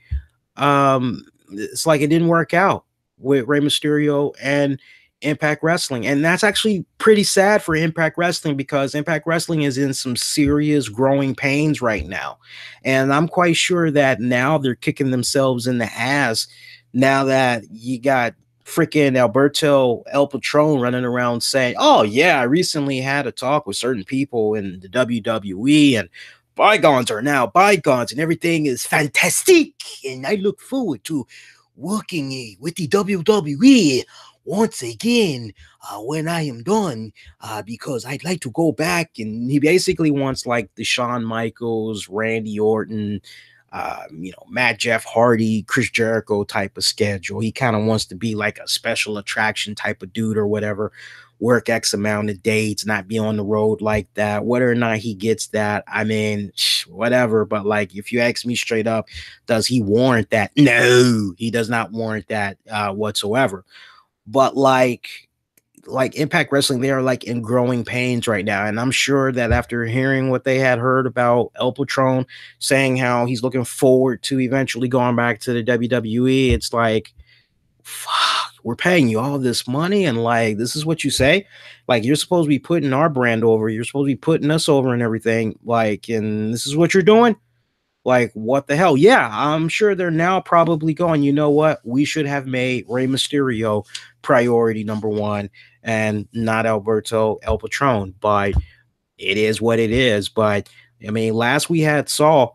it's like it didn't work out with Rey Mysterio and Impact Wrestling. And that's actually pretty sad for Impact Wrestling because Impact Wrestling is in some serious growing pains right now. And I'm quite sure that now they're kicking themselves in the ass now that you got freaking Alberto El Patron running around saying, "Oh yeah, I recently had a talk with certain people in the WWE, and bygones are now bygones, and everything is fantastic, and I look forward to working with the WWE once again when I am done, because I'd like to go back." And he basically wants like the Shawn Michaels, Randy Orton, Matt Jeff Hardy, Chris Jericho type of schedule. He kind of wants to be like a special attraction type of dude or whatever, work X amount of dates, not be on the road like that. Whether or not he gets that, I mean, whatever. But like, if you ask me straight up, does he warrant that? No, he does not warrant that whatsoever. But like Impact Wrestling, they are like in growing pains right now. And I'm sure that after hearing what they had heard about El Patron saying how he's looking forward to eventually going back to the WWE, it's like, fuck, we're paying you all this money. And like, this is what you say? Like, you're supposed to be putting our brand over. You're supposed to be putting us over and everything. Like, and this is what you're doing? Like, what the hell? Yeah, I'm sure they're now probably going, you know what? We should have made Rey Mysterio priority number one and not Alberto El Patron. But it is what it is. But I mean, last we had saw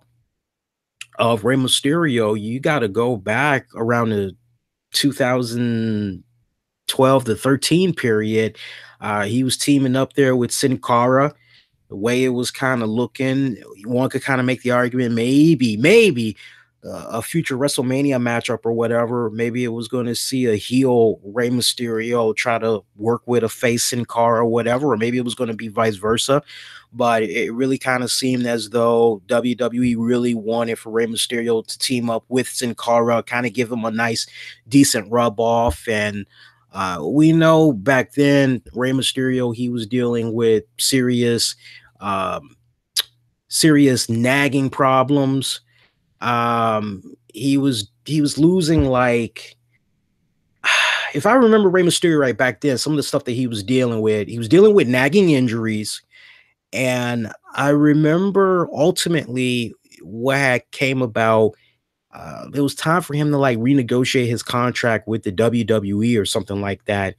of Rey Mysterio, you got to go back around the 2012 to 13 period. He was teaming up there with Sin Cara. The way it was kind of looking, one could kind of make the argument maybe a future WrestleMania matchup or whatever. Maybe it was going to see a heel Rey Mysterio try to work with a face Sin Cara or whatever, or maybe it was going to be vice versa. But it really kind of seemed as though WWE really wanted for Rey Mysterio to team up with Sin Cara, kind of give him a nice, decent rub off. And we know back then, Rey Mysterio, he was dealing with um, serious nagging problems. He was losing, like, if I remember Rey Mysterio right back then, some of the stuff that he was dealing with nagging injuries. And I remember ultimately what came about. It was time for him to like renegotiate his contract with the WWE or something like that.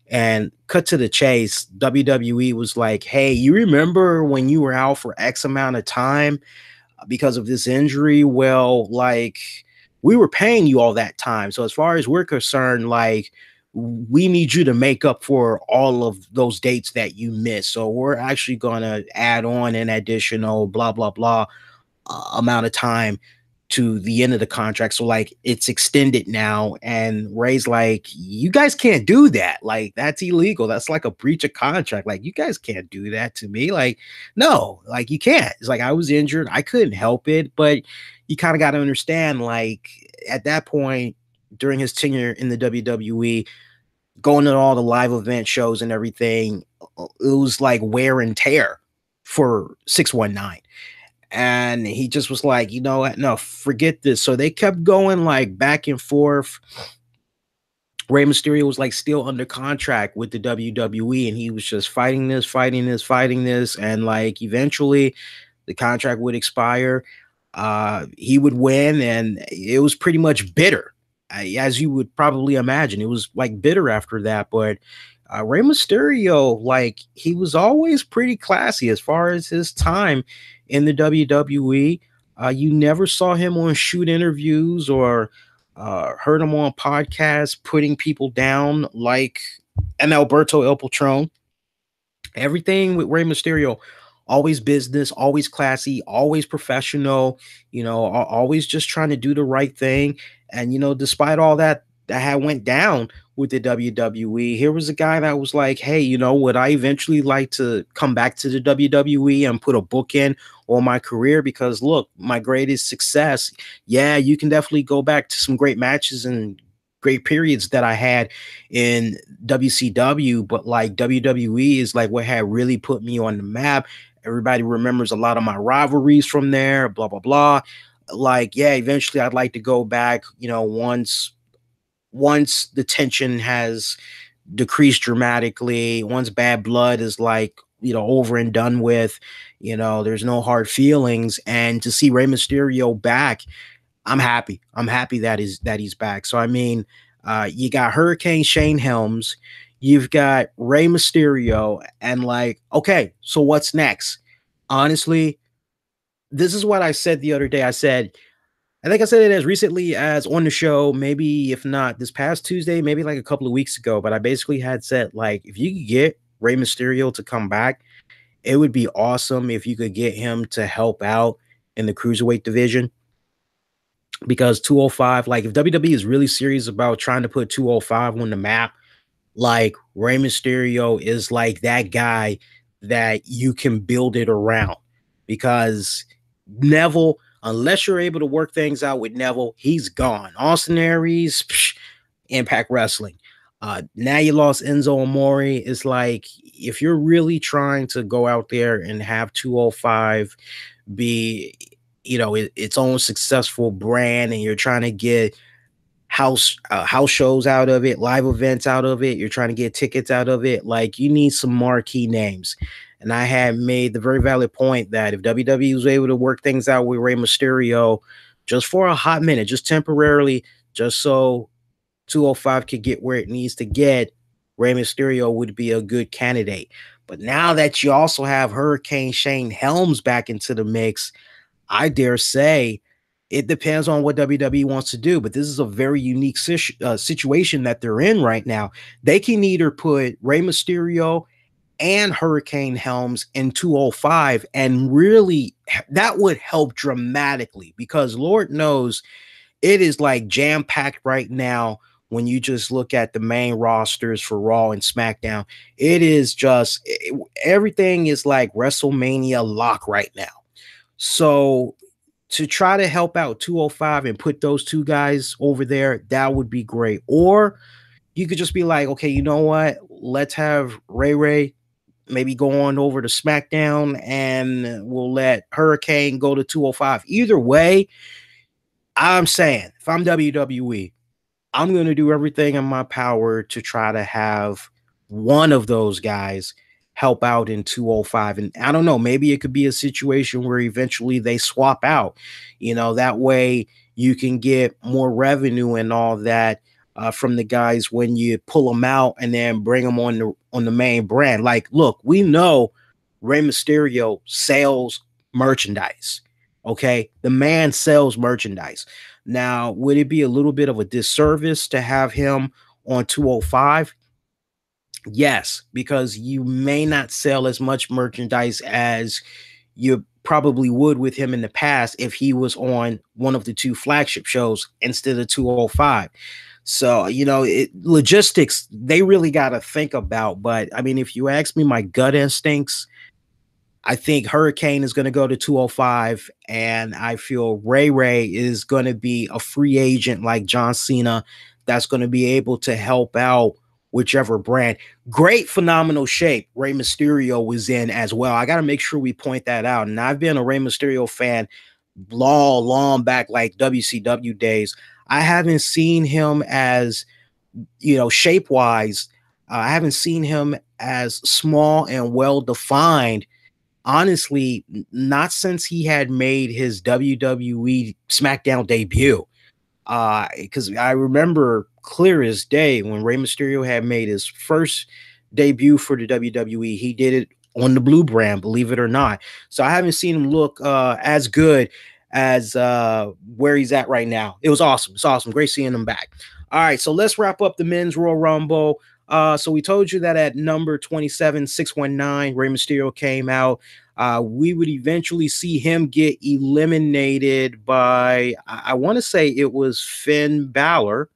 And cut to the chase, WWE was like, "Hey, you remember when you were out for X amount of time because of this injury? Well, like, we were paying you all that time. So as far as we're concerned, like, we need you to make up for all of those dates that you missed. So we're actually going to add on an additional blah, blah, blah amount of time to the end of the contract. So like, it's extended now." And Ray's like, "You guys can't do that. Like, that's illegal. That's like a breach of contract. Like, you guys can't do that to me. Like, no, like, you can't." It's like, I was injured. I couldn't help it. But you kind of got to understand, like, at that point during his tenure in the WWE, going to all the live event shows and everything, it was like wear and tear for 619. And he just was like, "You know what? No, forget this." So they kept going like back and forth. Rey Mysterio was like still under contract with the WWE, and he was just fighting this. And like, eventually the contract would expire. He would win, and it was pretty much bitter. As you would probably imagine, it was like bitter after that. But Rey Mysterio, like, he was always pretty classy as far as his time in the WWE. You never saw him on shoot interviews or heard him on podcasts putting people down like an Alberto El Patron. Everything with Rey Mysterio, always business, always classy, always professional, always just trying to do the right thing. And, despite all that had went down with the WWE, here was a guy that was like, "Hey, would I eventually like to come back to the WWE and put a book in on my career? Because look, my greatest success, yeah, you can definitely go back to some great matches and great periods that I had in WCW, but like WWE is like what had really put me on the map. Everybody remembers a lot of my rivalries from there, blah, blah, blah. Like, yeah, eventually I'd like to go back, once the tension has decreased dramatically, once bad blood is like, over and done with, there's no hard feelings. And to see Rey Mysterio back, I'm happy. I'm happy that he's back. So I mean, You got Hurricane Shane Helms. You've got Rey Mysterio. And like, okay, so what's next? Honestly, this is what I said the other day. I think I said it as recently as on the show, maybe if not this past Tuesday, maybe like a couple of weeks ago. But I basically had said, like, if you could get Rey Mysterio to come back, it would be awesome if you could get him to help out in the cruiserweight division. Because 205, like, if WWE is really serious about trying to put 205 on the map, like, Rey Mysterio is like that guy that you can build it around. Because Neville, unless you're able to work things out with Neville, he's gone. Austin Aries, Impact Wrestling. Now you lost Enzo Amore. It's like, if you're really trying to go out there and have 205 be, its own successful brand, and you're trying to get house shows out of it, live events out of it, you're trying to get tickets out of it, like, you need some marquee names. And I had made the very valid point that if WWE was able to work things out with Rey Mysterio just for a hot minute, just temporarily, just so 205 could get where it needs to get, Rey Mysterio would be a good candidate. But now that you also have Hurricane Shane Helms back into the mix, I dare say it depends on what WWE wants to do. But this is a very unique situation that they're in right now. They can either put Rey Mysterio and Hurricane Helms in 205, and really that would help dramatically, because Lord knows it is like jam-packed right now. When you just look at the main rosters for Raw and SmackDown, it is just everything is like WrestleMania lock right now. So to try to help out 205 and put those two guys over there, that would be great. Or you could just be like, okay, you know what? Let's have Ray maybe go on over to SmackDown, and we'll let Hurricane go to 205. Either way, I'm saying, if I'm WWE, I'm going to do everything in my power to try to have one of those guys help out in 205. And I don't know, maybe it could be a situation where eventually they swap out, that way you can get more revenue and all that from the guys when you pull them out and then bring them on the main brand. Like, look, we know Rey Mysterio sells merchandise. Okay. The man sells merchandise. Now, would it be a little bit of a disservice to have him on 205? Yes, because you may not sell as much merchandise as you probably would with him in the past if he was on one of the two flagship shows instead of 205. So, logistics, they really got to think about. But I mean, if you ask me, my gut instincts, I think Hurricane is going to go to 205, and I feel Ray is going to be a free agent like John Cena that's going to be able to help out whichever brand. Great, phenomenal shape Rey Mysterio was in as well. I got to make sure we point that out. And I've been a Rey Mysterio fan long back, like WCW days. I haven't seen him as, shape-wise. I haven't seen him as small and well-defined, honestly, not since he had made his WWE SmackDown debut. Because I remember clear as day when Rey Mysterio had made his first debut for the WWE. He did it on the blue brand, believe it or not. So I haven't seen him look as good as where he's at right now. It was awesome. It's awesome. Great seeing him back. All right, so let's wrap up the men's Royal Rumble. So we told you that at number 27, 619, Rey Mysterio came out. We would eventually see him get eliminated by, I want to say it was Finn Balor.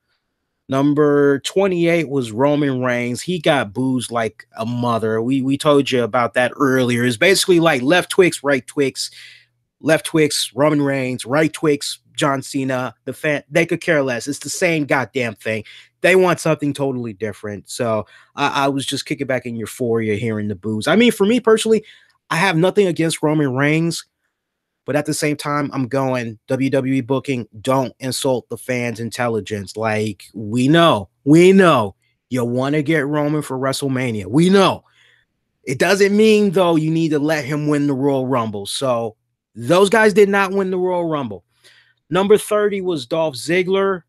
Number 28 was Roman Reigns. He got boozed like a mother. We told you about that earlier. It's basically like left Twix, right Twix, left Twix, Roman Reigns, right Twix, John Cena. The fan, they could care less. It's the same goddamn thing. They want something totally different. So I was just kicking back in euphoria hearing the boos. I mean, for me personally, I have nothing against Roman Reigns, but at the same time, I'm going WWE booking. Don't insult the fans' intelligence. Like, we know you want to get Roman for WrestleMania. We know. It doesn't mean, though, you need to let him win the Royal Rumble. So those guys did not win the Royal Rumble. Number 30 was Dolph Ziggler.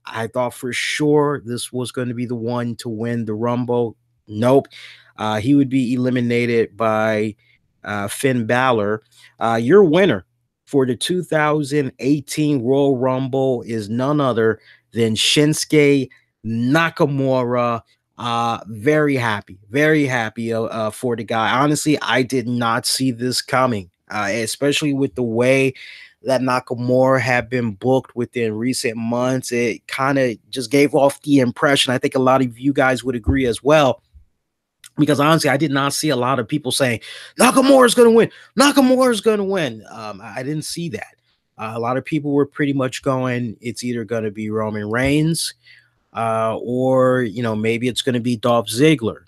I thought for sure this was going to be the one to win the Rumble. Nope. He would be eliminated by Finn Balor. Your winner for the 2018 Royal Rumble is none other than Shinsuke Nakamura. Very happy for the guy. Honestly, I did not see this coming, especially with the way that Nakamura had been booked within recent months. It kind of just gave off the impression, I think a lot of you guys would agree as well, because honestly, I did not see a lot of people saying Nakamura is going to win. Nakamura is going to win. I didn't see that. A lot of people were pretty much going, it's either going to be Roman Reigns, or maybe it's going to be Dolph Ziggler.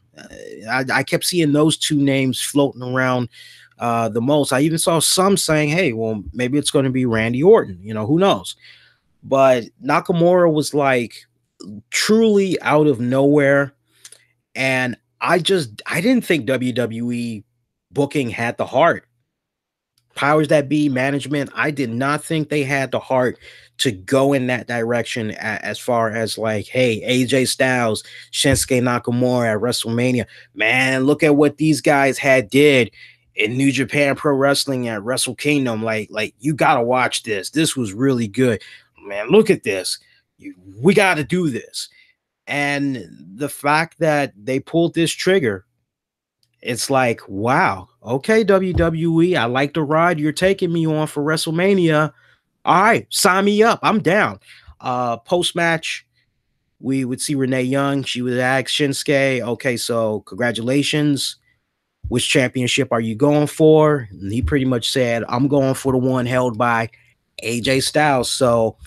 I kept seeing those two names floating around the most. I even saw some saying, hey, well, maybe it's going to be Randy Orton. Who knows? But Nakamura was like truly out of nowhere, and I didn't think WWE booking had the heart. Powers that be, management, I did not think they had the heart to go in that direction as far as like, hey, AJ Styles, Shinsuke Nakamura at WrestleMania. Man, look at what these guys did in New Japan Pro Wrestling at Wrestle Kingdom. Like you got to watch this. This was really good. Man, look at this. We got to do this. And the fact that they pulled this trigger, it's like, wow, okay, WWE, I like the ride you're taking me on for WrestleMania. All right, sign me up. I'm down. Post-match, we would see Renee Young. She would ask Shinsuke, okay, so congratulations. Which championship are you going for? And he pretty much said, I'm going for the one held by AJ Styles. So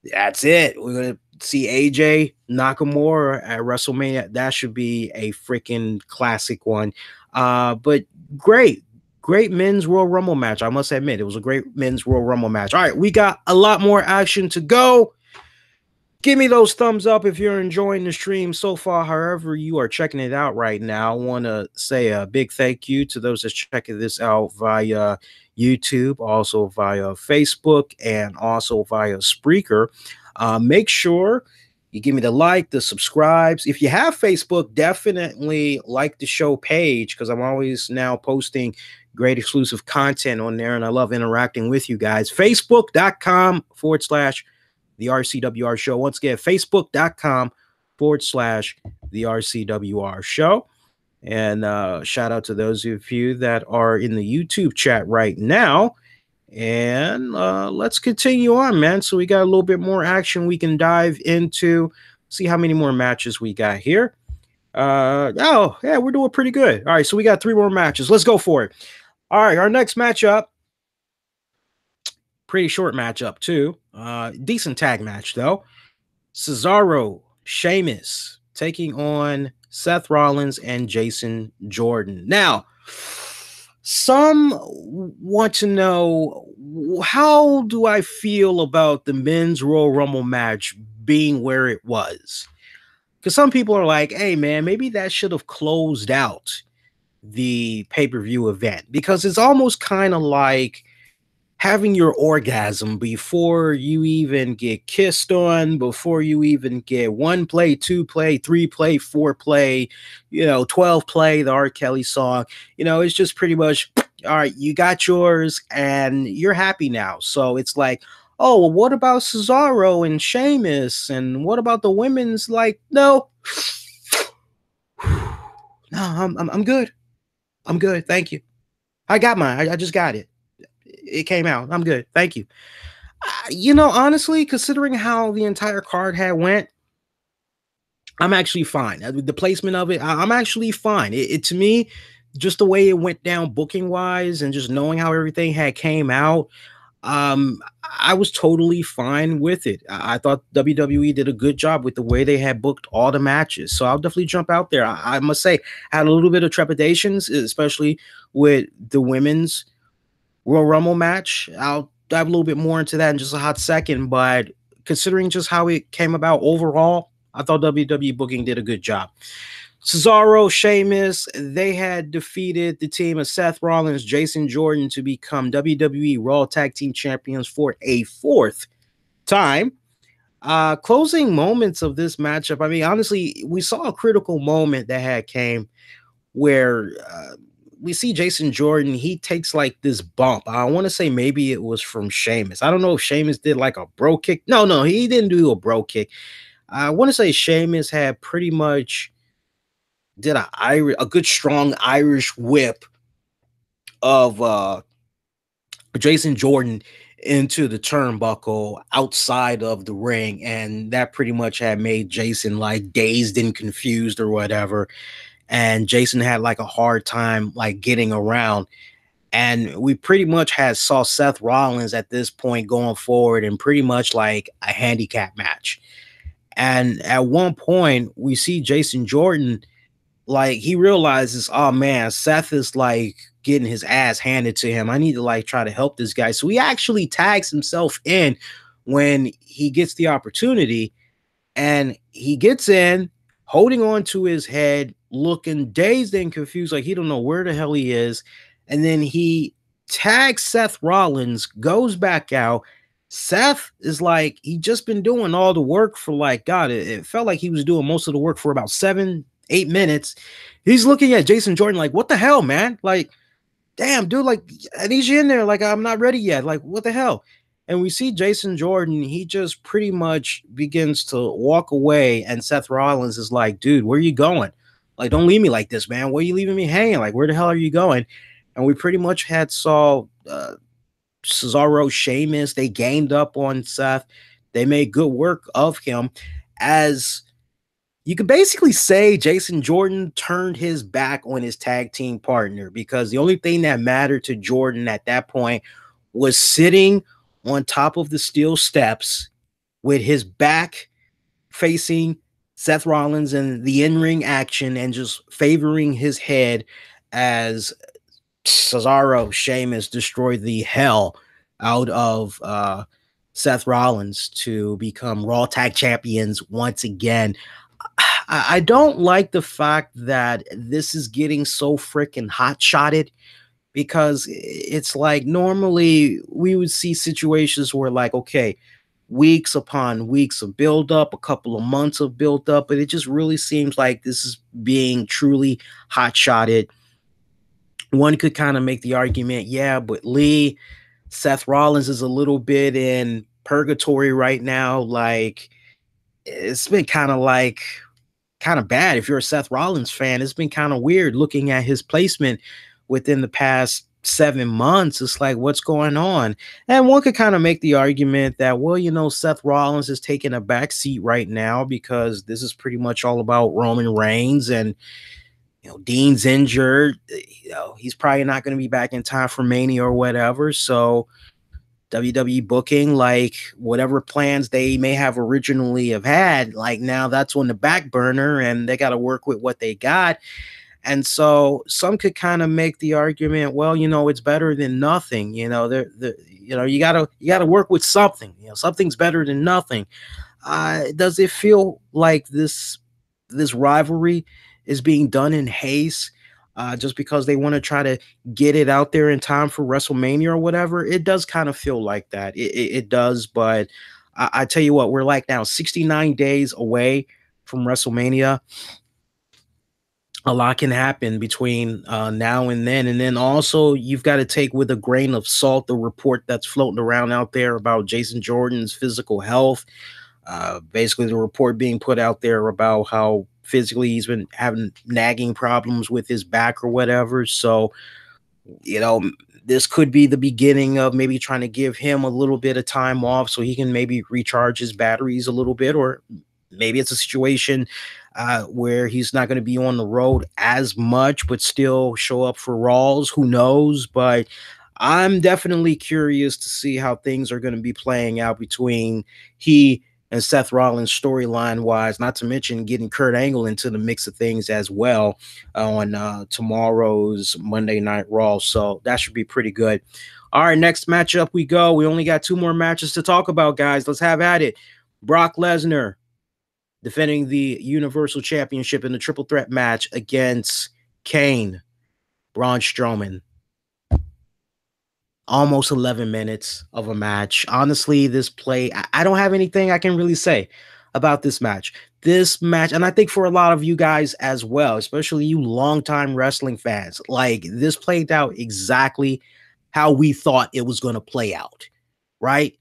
that's it. We're going to see AJ Nakamura at WrestleMania. That should be a freaking classic one. But great men's Royal Rumble match. I must admit, it was a great men's Royal Rumble match. All right, we got a lot more action to go. Give me those thumbs up if you're enjoying the stream so far. However you are checking it out right now, I want to say a big thank you to those that's checking this out via YouTube, also via Facebook, and also via Spreaker. Make sure you give me the like, the subscribes. If you have Facebook, definitely like the show page, because I'm always now posting great exclusive content on there, and I love interacting with you guys. Facebook.com/the RCWR Show. Once again, Facebook.com/the RCWR Show. And shout out to those of you that are in the YouTube chat right now. And let's continue on, man. So we got a little bit more action we can dive into. See how many more matches we got here. Oh, yeah, we're doing pretty good. All right, so we got 3 more matches. Let's go for it. All right, our next matchup. Pretty short matchup, too. Decent tag match, though. Cesaro, Sheamus taking on Seth Rollins and Jason Jordan. Now, some want to know, how do I feel about the men's Royal Rumble match being where it was? Because some people are like, hey, man, maybe that should have closed out the pay-per-view event, because it's almost kind of like having your orgasm before you even get kissed on, before you even get 1 play, 2 play, 3 play, 4 play, 12 play, the R. Kelly song. It's just pretty much, all right, you got yours and you're happy now. So it's like, oh, well, what about Cesaro and Sheamus? And what about the women's? Like, no, I'm good. I'm good. Thank you. I got mine. I just got it. It came out. I'm good. Thank you. Honestly, considering how the entire card had went, I'm actually fine. The placement of it, I'm actually fine. It to me, just the way it went down booking wise and just knowing how everything had came out, I was totally fine with it. I thought WWE did a good job with the way they had booked all the matches. So I'll definitely jump out there. I must say, I had a little bit of trepidations, especially with the women's Royal Rumble match. I'll dive a little bit more into that in just a hot second, but considering just how it came about overall, I thought WWE booking did a good job. Cesaro, Sheamus, they had defeated the team of Seth Rollins, Jason Jordan to become WWE Raw Tag Team Champions for a 4th time. Closing moments of this matchup. I mean, honestly, we saw a critical moment that had came where we see Jason Jordan. He takes like this bump. I want to say maybe it was from Sheamus. I don't know if Sheamus did like a bro kick. No, he didn't do a bro kick. I want to say Sheamus had pretty much did a good strong Irish whip of Jason Jordan into the turnbuckle outside of the ring, and that pretty much had made Jason like dazed and confused or whatever. And Jason had like a hard time like getting around. And we pretty much had saw Seth Rollins at this point going forward in pretty much like a handicap match. And at one point, we see Jason Jordan like he realizes, oh man, Seth is like getting his ass handed to him. I need to like try to help this guy. So he actually tags himself in when he gets the opportunity, and he gets in holding on to his head, looking dazed and confused, like he don't know where the hell he is. And then he tags Seth Rollins, goes back out. Seth is like, he just been doing all the work for like, God, it felt like he was doing most of the work for about 7-8 minutes. He's looking at Jason Jordan like, what the hell, man? Like, damn, dude, like, I need you in there. Like, I'm not ready yet. Like, what the hell? And we see Jason Jordan, he just pretty much begins to walk away. And Seth Rollins is like, dude, where are you going? Like, don't leave me like this, man. Where are you leaving me hanging? Like, where the hell are you going? And we pretty much had saw Cesaro, Sheamus. They gained up on Seth. They made good work of him. As you could basically say Jason Jordan turned his back on his tag team partner, because the only thing that mattered to Jordan at that point was sitting on top of the steel steps with his back facing Seth Rollins and the in-ring action, and just favoring his head as Cesaro, Sheamus destroyed the hell out of Seth Rollins to become Raw Tag Champions once again. I don't like the fact that this is getting so freaking hot-shotted, because it's like normally we would see situations where like, okay, weeks upon weeks of build up, a couple of months of build up, but it just really seems like this is being truly hot-shotted. One could kind of make the argument, yeah, but Lee, Seth Rollins is a little bit in purgatory right now. Like, it's been kind of bad. If you're a Seth Rollins fan, it's been kind of weird looking at his placement within the past 7 months. It's like, what's going on? And one could kind of make the argument that, well, Seth Rollins is taking a back seat right now because this is pretty much all about Roman Reigns, and Dean's injured. He's probably not going to be back in time for Mania or whatever. So WWE booking, like, whatever plans they may have originally have had, like, now that's on the back burner, and they got to work with what they got. And so some could kind of make the argument, well, it's better than nothing. You gotta work with something. Something's better than nothing. Does it feel like this rivalry is being done in haste, just because they want to try to get it out there in time for WrestleMania or whatever? It does kind of feel like that. It does, but I tell you what, we're like now 69 days away from WrestleMania. A lot can happen between now and then. And then also, you've got to take with a grain of salt the report that's floating around out there about Jason Jordan's physical health. Basically, the report being put out there about how physically he's been having nagging problems with his back or whatever. So, this could be the beginning of maybe trying to give him a little bit of time off so he can maybe recharge his batteries a little bit, or maybe it's a situation where he's not going to be on the road as much, but still show up for Raws. Who knows? But I'm definitely curious to see how things are going to be playing out between he and Seth Rollins storyline wise, not to mention getting Kurt Angle into the mix of things as well on tomorrow's Monday Night Raw. So that should be pretty good. All right, next matchup we go. We only got 2 more matches to talk about, guys. Let's have at it. Brock Lesnar defending the Universal Championship in the triple threat match against Kane, Braun Strowman. almost 11 minutes of a match. Honestly, this play, I don't have anything I can really say about this match. This match, and I think for a lot of you guys as well, especially you longtime wrestling fans, like this played out exactly how we thought it was going to play out, right?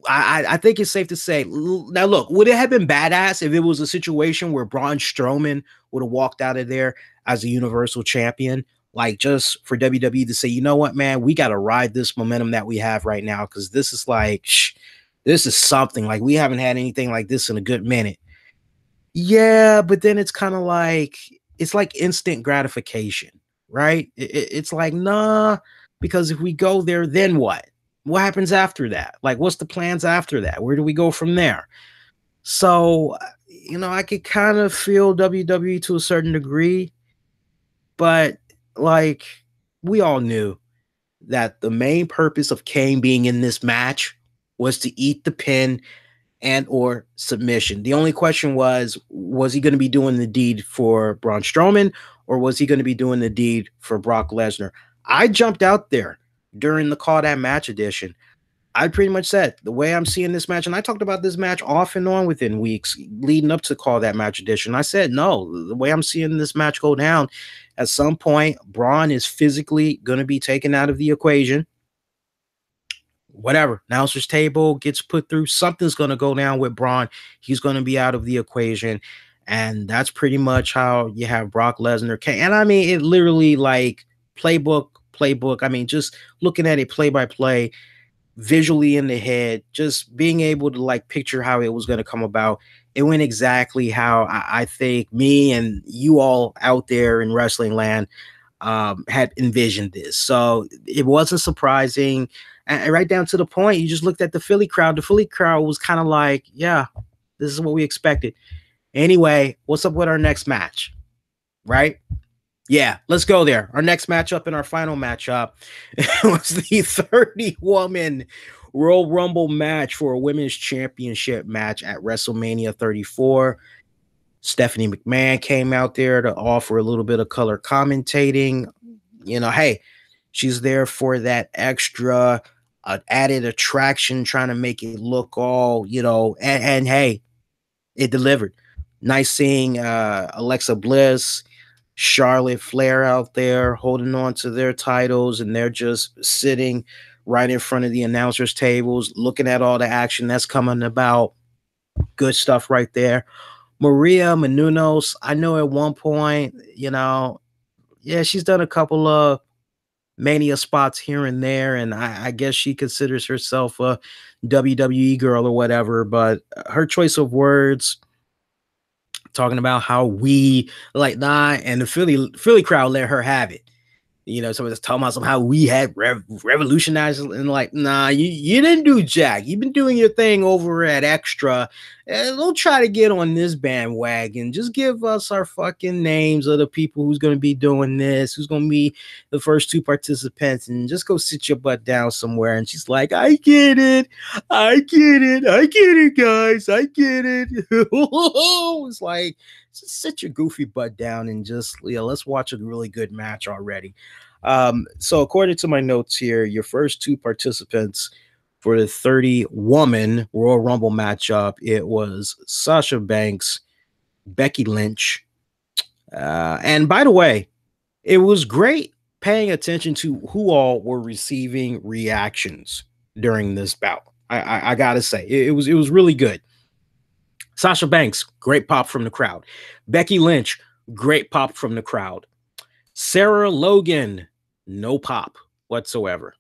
I think it's safe to say. Now, look, would it have been badass if it was a situation where Braun Strowman would have walked out of there as a Universal Champion? Like, just for WWE to say, you know what, man, we got to ride this momentum that we have right now, because this is like, this is something. Like, we haven't had anything like this in a good minute. Yeah, but then it's kind of like, it's like instant gratification, right? It's like, nah, because if we go there, then what? What happens after that? Like, what's the plans after that? Where do we go from there? So, I could kind of feel WWE to a certain degree, but like, we all knew that the main purpose of Kane being in this match was to eat the pin and or submission. The only question was he going to be doing the deed for Braun Strowman, or was he going to be doing the deed for Brock Lesnar? I jumped out there during the Call That Match edition. I pretty much said the way I'm seeing this match, and I talked about this match off and on within weeks leading up to Call That Match edition. I said, no, the way I'm seeing this match go down, at some point, Braun is physically going to be taken out of the equation. Whatever, announcer's table gets put through, something's going to go down with Braun. He's going to be out of the equation. And that's pretty much how you have Brock Lesnar. And I mean, it literally like playbook. I mean, just looking at it play by play, visually in the head, just being able to like picture how it was going to come about. It went exactly how I think me and you all out there in wrestling land had envisioned this. So it wasn't surprising. And right down to the point, you just looked at the Philly crowd. The Philly crowd was kind of like, yeah, this is what we expected. Anyway, what's up with our next match? Right? Yeah, let's go there. Our next matchup and our final matchup was the 30-woman Royal Rumble match for a women's championship match at WrestleMania 34. Stephanie McMahon came out there to offer a little bit of color commentating. Hey, she's there for that extra added attraction, trying to make it look all, and hey, it delivered. Nice seeing Alexa Bliss, Charlotte Flair out there holding on to their titles, and they're just sitting right in front of the announcers' tables, looking at all the action that's coming about. Good stuff right there. Maria Menounos, I know at one point, she's done a couple of Mania spots here and there, and I guess she considers herself a WWE girl or whatever, but her choice of words, talking about how we like, and the Philly crowd let her have it. Somebody's talking about how we had revolutionized, and like, nah, you didn't do jack. You've been doing your thing over at Extra. Don't try to get on this bandwagon. Just give us our fucking names of the people who's going to be doing this, who's going to be the first two participants, and just go sit your butt down somewhere. And she's like, I get it, guys, I get it. It's like, just sit your goofy butt down and just, let's watch a really good match already. So according to my notes here, your first two participants for the 30-woman Royal Rumble matchup, it was Sasha Banks, Becky Lynch. And by the way, it was great paying attention to who all were receiving reactions during this bout. I gotta say, it was really good. Sasha Banks, great pop from the crowd. Becky Lynch, great pop from the crowd. Sarah Logan, no pop whatsoever.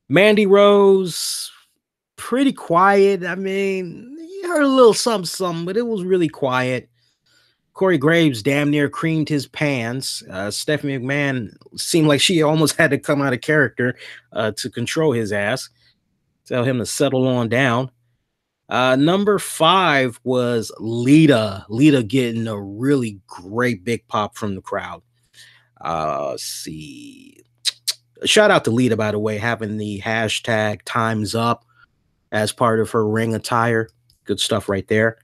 Mandy Rose, pretty quiet. I mean, you heard a little something, but it was really quiet. Corey Graves damn near creamed his pants. Stephanie McMahon seemed like she almost had to come out of character to control his ass, tell him to settle on down. Number 5 was Lita. Lita getting a really great big pop from the crowd. Let's see. Shout out to Lita, by the way, having the hashtag Time's Up as part of her ring attire. Good stuff right there.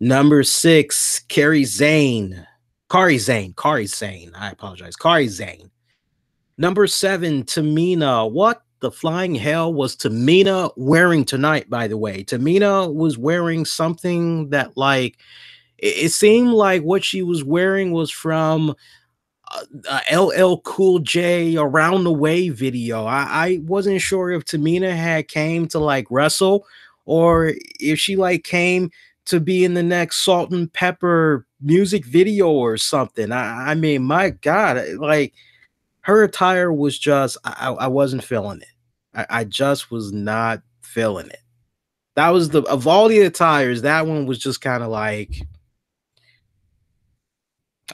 Number 6, Kairi Sane. I apologize. Kairi Sane. Number 7, Tamina. What the flying hell was Tamina wearing tonight, by the way? Tamina was wearing something that, like, it seemed like what she was wearing was from LL Cool J Around the Way video. I wasn't sure if Tamina had came to like wrestle or if she like came to be in the next Salt and Pepper music video or something. I mean, my God, like her attire was just, I wasn't feeling it. I just was not feeling it. That was the, of all the attires, that one was just kind of like,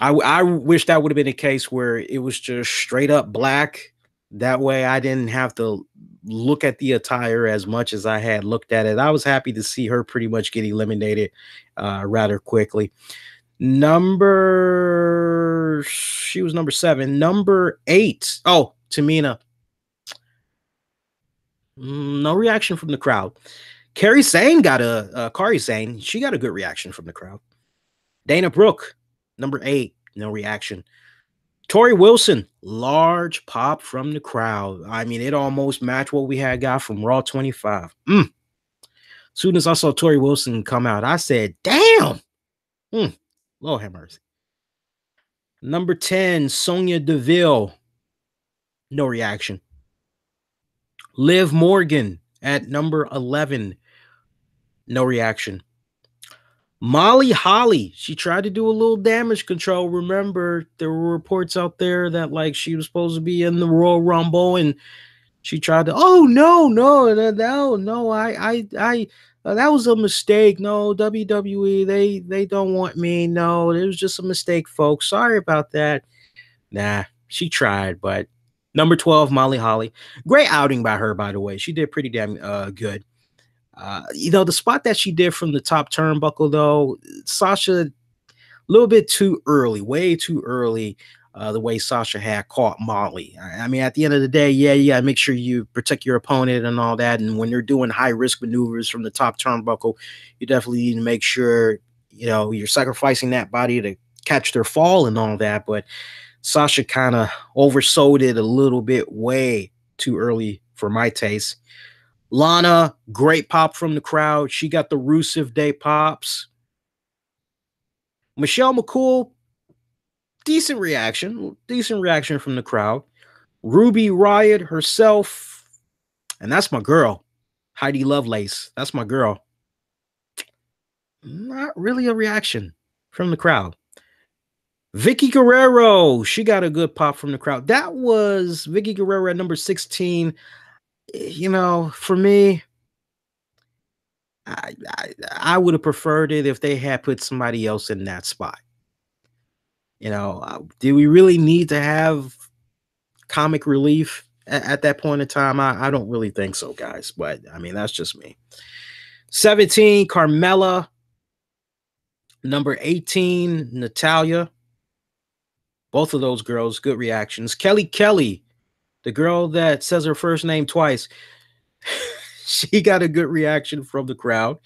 I wish that would have been a case where it was just straight up black. That way I didn't have to look at the attire as much as I had looked at it. I was happy to see her pretty much get eliminated rather quickly. She was number 7. Number 8. Oh, Tamina. No reaction from the crowd. Kari Sane, she got a good reaction from the crowd. Dana Brooke, number 8, no reaction. Tori Wilson, large pop from the crowd. I mean, it almost matched what we had got from Raw 25. Soon as I saw Tori Wilson come out, I said, damn. Lord have mercy. Number 10, Sonya Deville, no reaction. Liv Morgan at number 11, no reaction. Molly Holly, she tried to do a little damage control. Remember, there were reports out there that like she was supposed to be in the Royal Rumble, and she tried to. Oh no, I that was a mistake. No, WWE, they don't want me. No, it was just a mistake, folks. Sorry about that. Nah, she tried, but number 12, Molly Holly, great outing by her. By the way, she did pretty damn good. The spot that she did from the top turnbuckle, though, Sasha, a little bit too early, way too early. The way Sasha had caught Molly. I mean, at the end of the day, yeah, you gotta make sure you protect your opponent and all that. And when you're doing high risk maneuvers from the top turnbuckle, you definitely need to make sure you're sacrificing that body to catch their fall and all that. But Sasha kind of oversold it a little bit, way too early for my taste. Lana, great pop from the crowd. She got the Rusev Day pops. Michelle McCool, decent reaction from the crowd. Ruby Riott herself, and that's my girl, Heidi Lovelace. That's my girl. Not really a reaction from the crowd. Vicky Guerrero, she got a good pop from the crowd. That was Vicky Guerrero at number 16. For me, I would have preferred it if they had put somebody else in that spot. Do we really need to have comic relief at that point in time? I don't really think so, guys. But I mean, that's just me. 17, Carmella. Number 18, Natalia. Both of those girls, good reactions. Kelly, the girl that says her first name twice, she got a good reaction from the crowd.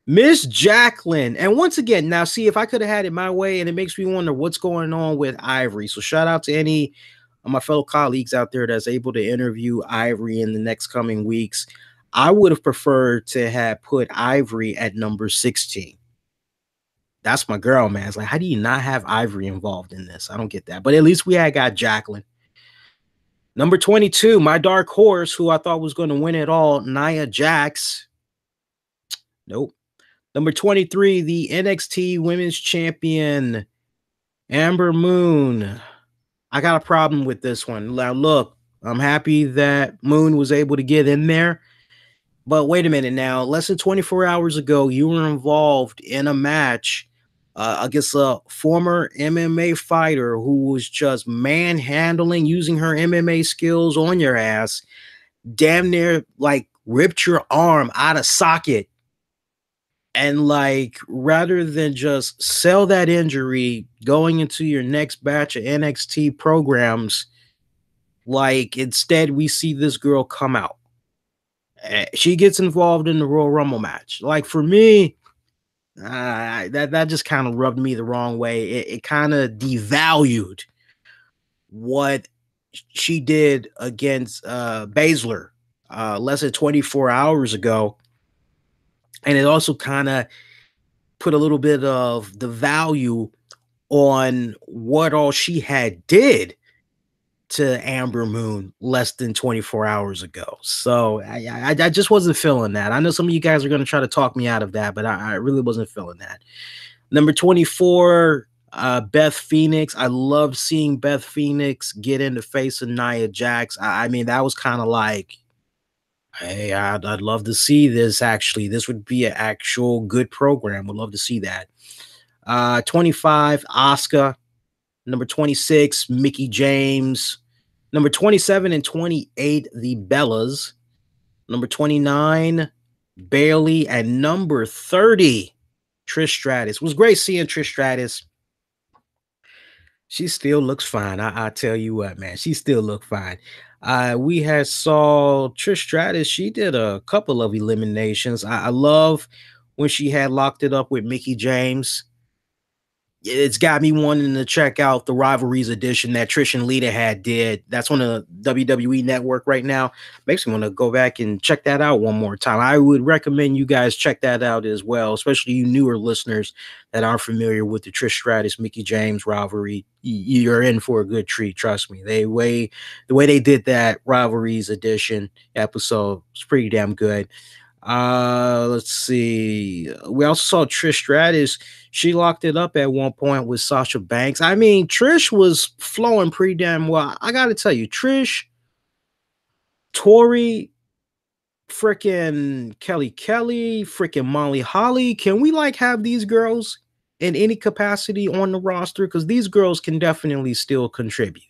Miss Jacqueline. And once again, now see, if I could have had it my way, and it makes me wonder what's going on with Ivory. So shout out to any of my fellow colleagues out there that's able to interview Ivory in the next coming weeks. I would have preferred to have put Ivory at number 16. That's my girl, man. It's like, how do you not have Ivory involved in this? I don't get that. But at least we had got Jacqueline. Number 22, my dark horse, who I thought was going to win it all, Nia Jax. Nope. Number 23, the NXT Women's Champion, Amber Moon. I got a problem with this one. Now, look, I'm happy that Moon was able to get in there. But wait a minute now. Less than 24 hours ago, you were involved in a match against a former MMA fighter who was just manhandling, using her MMA skills on your ass, damn near like ripped your arm out of socket. And like, rather than just sell that injury going into your next batch of NXT programs, like instead we see this girl come out. She gets involved in the Royal Rumble match. Like for me, that just kind of rubbed me the wrong way. It kind of devalued what she did against Baszler less than 24 hours ago. And it also kind of put a little bit of the value on what all she had did to Amber Moon less than 24 hours ago. So I just wasn't feeling that. I know some of you guys are going to try to talk me out of that, but I really wasn't feeling that. Number 24, Beth Phoenix. I love seeing Beth Phoenix get in the face of Nia Jax. I mean, that was kind of like, hey, I'd love to see this. Actually, this would be an actual good program. Would love to see that. 25, Asuka. Number 26, Mickey James. Number 27 and 28, the Bellas. Number 29, Bailey. And number 30, Trish Stratus. It was great seeing Trish Stratus. She still looks fine. I tell you what, man, she still looked fine. We had saw Trish Stratus. She did a couple of eliminations. I love when she had locked it up with Mickey James. It's got me wanting to check out the Rivalries edition that Trish and Lita did. That's on the WWE Network right now. Makes me want to go back and check that out one more time. I would recommend you guys check that out as well, especially you newer listeners that aren't familiar with the Trish Stratus, Mickey James rivalry. You're in for a good treat, trust me. The way they did that Rivalries edition episode was pretty damn good. Let's see. We also saw Trish Stratus. She locked it up at one point with Sasha Banks. I mean, Trish was flowing pretty damn well. I gotta tell you, Trish, Tori, freaking Kelly, freaking Molly Holly. Can we like have these girls in any capacity on the roster? Because these girls can definitely still contribute.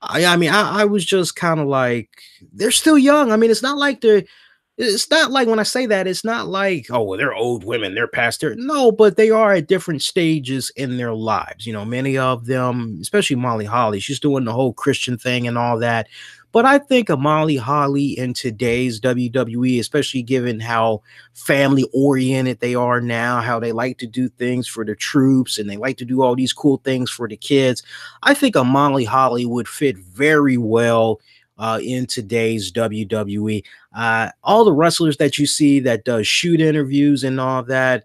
I mean, I was just kind of like, they're still young. I mean, it's not like when I say that, it's not like, oh, well, they're old women, they're past their, no, but they are at different stages in their lives. You know, many of them, especially Molly Holly, she's doing the whole Christian thing and all that. But I think of Molly Holly in today's WWE, especially given how family oriented they are now, how they like to do things for the troops and they like to do all these cool things for the kids. I think a Molly Holly would fit very well in today's WWE. All the wrestlers that you see that does shoot interviews and all that,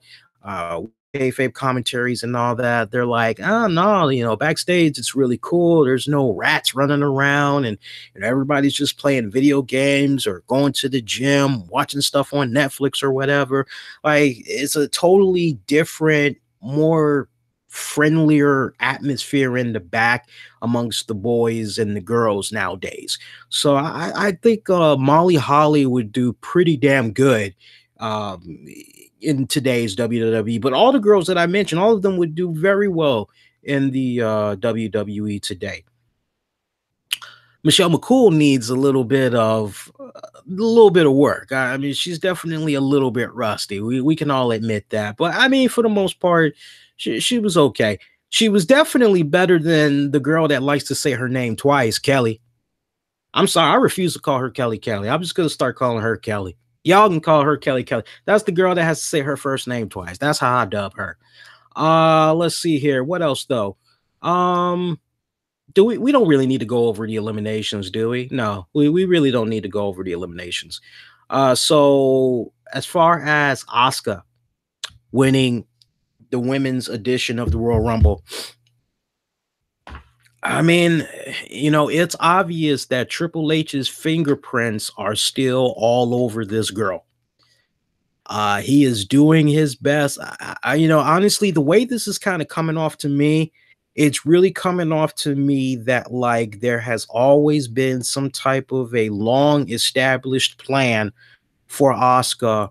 kayfabe commentaries and all that, they're like, oh no, you know, backstage it's really cool. There's no rats running around, and everybody's just playing video games or going to the gym, watching stuff on Netflix or whatever. Like, it's a totally different, more friendlier atmosphere in the back amongst the boys and the girls nowadays. So I think Molly Holly would do pretty damn good in today's WWE. But all the girls that I mentioned, all of them would do very well in the WWE today. Michelle McCool needs a little bit of work. I mean, she's definitely a little bit rusty. We can all admit that. But I mean, for the most part, she was okay. She was definitely better than the girl that likes to say her name twice, Kelly. I'm sorry, I refuse to call her Kelly. I'm just gonna start calling her Kelly. Y'all can call her Kelly. That's the girl that has to say her first name twice. That's how I dub her. Let's see here. What else though? Do we don't really need to go over the eliminations, do we? No, we really don't need to go over the eliminations. So as far as Asuka winning the women's edition of the Royal Rumble, I mean, you know, it's obvious that Triple H's fingerprints are still all over this girl. He is doing his best. You know, honestly, the way this is kind of coming off to me, it's really coming off to me that like there has always been some type of a long established plan for Asuka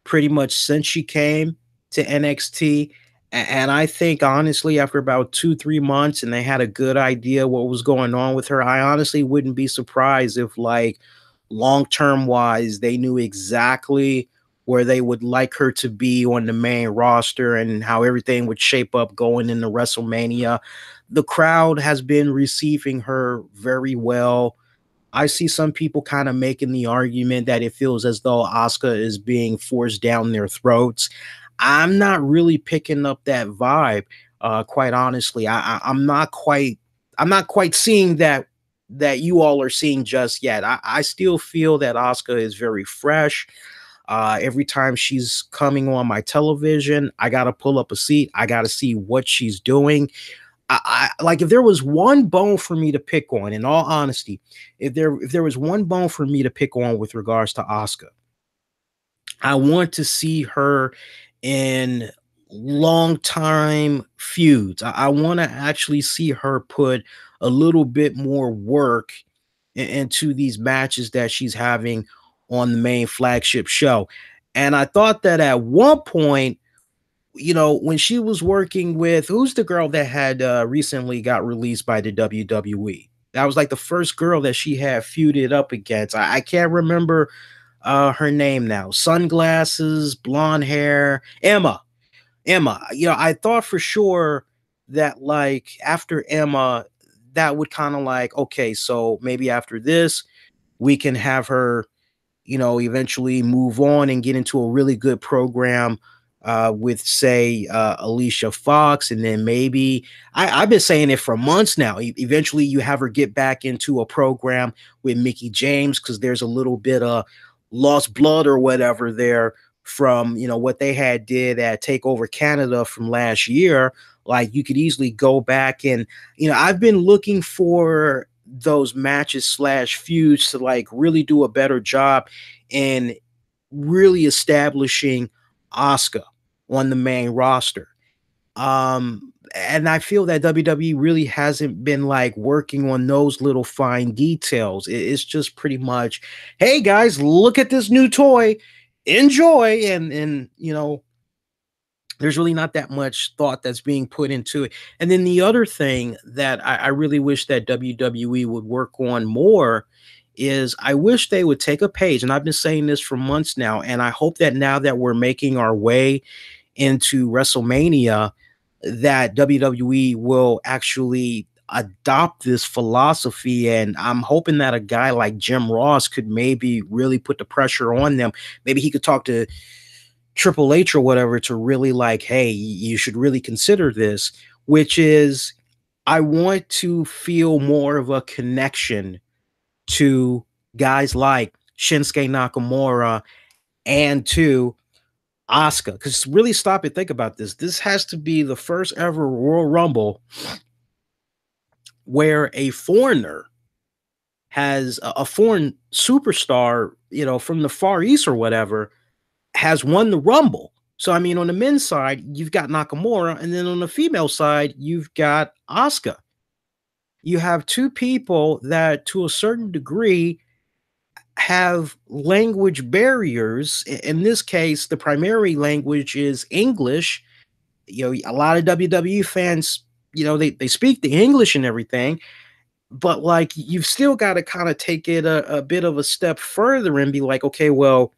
pretty much since she came to NXT. And I think honestly, after about 2-3 months and they had a good idea what was going on with her, I honestly wouldn't be surprised if like long-term wise, they knew exactly where they would like her to be on the main roster and how everything would shape up going into WrestleMania. The crowd has been receiving her very well. I see some people kind of making the argument that it feels as though Asuka is being forced down their throats. I'm not really picking up that vibe, quite honestly. I'm not quite seeing that that you all are seeing just yet. I still feel that Asuka is very fresh. Every time she's coming on my television, I got to pull up a seat. I got to see what she's doing. I like, if there was one bone for me to pick on, in all honesty, if there was one bone for me to pick on with regards to Asuka, I want to see her in long time feuds. I want to actually see her put a little bit more work into these matches that she's having on the main flagship show. And I thought that at one point, when she was working with, who's the girl that had recently got released by the WWE? That was like the first girl that she had feuded up against. I can't remember her name now. Sunglasses, blonde hair, Emma. I thought for sure that, like, after Emma, that would kind of like, okay, so maybe after this, we can have her, eventually move on and get into a really good program with, say, Alicia Fox. And then maybe I've been saying it for months now. Eventually, you have her get back into a program with Mickey James, because there's a little bit of lost blood or whatever there from what they had did at Takeover Canada from last year. Like, you could easily go back and I've been looking for those matches slash feuds to like really do a better job in really establishing Asuka on the main roster. And I feel that WWE really hasn't been like working on those little fine details. It's just pretty much, hey guys, look at this new toy, enjoy. And there's really not that much thought that's being put into it. And then the other thing that I really wish that WWE would work on more is, I wish they would take a page, and I've been saying this for months now, and I hope that now that we're making our way into WrestleMania, that WWE will actually adopt this philosophy. And I'm hoping that a guy like Jim Ross could maybe really put the pressure on them. Maybe he could talk to Triple H or whatever to really like, hey, you should really consider this, which is, I want to feel more of a connection to guys like Shinsuke Nakamura and to Asuka. Because really stop and think about this. This has to be the first ever Royal Rumble where a foreigner has a foreign superstar, from the Far East or whatever, has won the Rumble. So, I mean, on the men's side, you've got Nakamura, and then on the female side, you've got Asuka. You have two people that, to a certain degree, have language barriers. In this case, the primary language is English. A lot of WWE fans, they speak the English and everything, but like, you've still got to kind of take it a bit of a step further and be like, okay, well,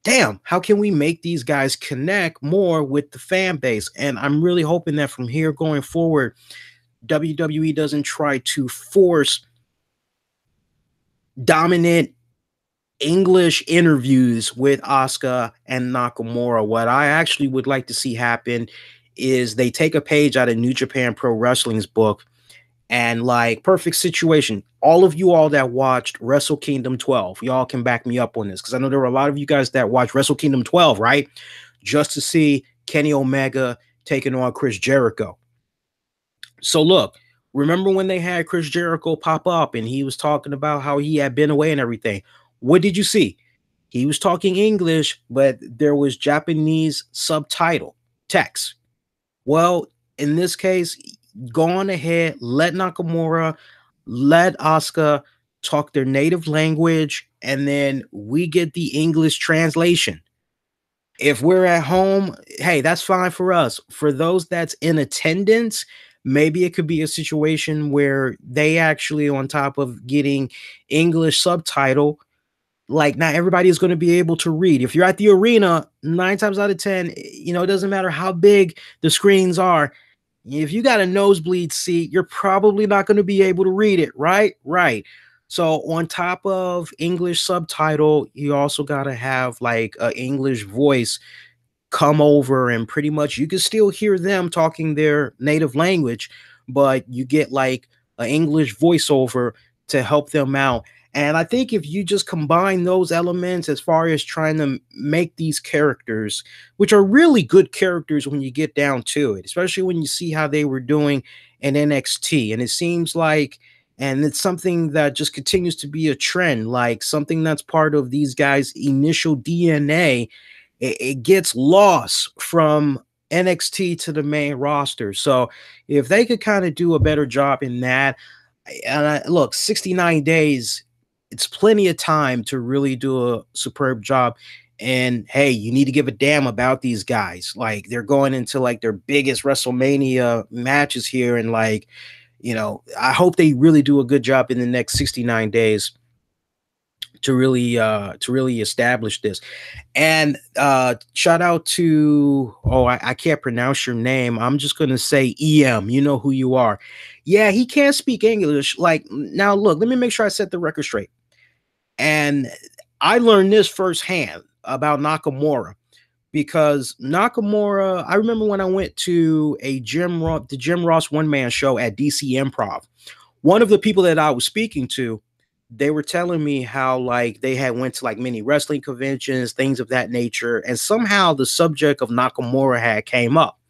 damn, how can we make these guys connect more with the fan base? And I'm really hoping that from here going forward, WWE doesn't try to force dominant English interviews with Asuka and Nakamura. What I actually would like to see happen is they take a page out of New Japan Pro Wrestling's book, and like, perfect situation. All of you all that watched Wrestle Kingdom 12, y'all can back me up on this, because I know there were a lot of you guys that watched Wrestle Kingdom 12, right? Just to see Kenny Omega taking on Chris Jericho. So look, remember when they had Chris Jericho pop up and he was talking about how he had been away and everything? What did you see? He was talking English, but there was Japanese subtitle text. Well, in this case, go on ahead, let Nakamura, let Asuka talk their native language, and then we get the English translation. If we're at home, hey, that's fine for us. For those that's in attendance, maybe it could be a situation where they actually, on top of getting English subtitle, like, not everybody is going to be able to read. If you're at the arena, 9 times out of 10, it doesn't matter how big the screens are. If you got a nosebleed seat, you're probably not going to be able to read it, right? Right. So on top of English subtitle, you also got to have like an English voice come over, and pretty much you can still hear them talking their native language, but you get like an English voiceover to help them out. And I think if you just combine those elements as far as trying to make these characters, which are really good characters when you get down to it, especially when you see how they were doing in NXT. And it seems like, and it's something that just continues to be a trend, like something that's part of these guys' initial DNA, it gets lost from NXT to the main roster. So if they could kind of do a better job in that, and look, 69 days, it's plenty of time to really do a superb job. And hey, you need to give a damn about these guys. Like they're going into like their biggest WrestleMania matches here. And like, I hope they really do a good job in the next 69 days to really establish this. And shout out to, I can't pronounce your name. I'm just gonna say EM. You know who you are. Yeah, he can't speak English. Like now, look, let me make sure I set the record straight. And I learned this firsthand about Nakamura, because Nakamura, I remember when I went to the Jim Ross one-man show at DC Improv, one of the people that I was speaking to, they were telling me how like they had went to like many wrestling conventions, things of that nature, and somehow the subject of Nakamura had came up.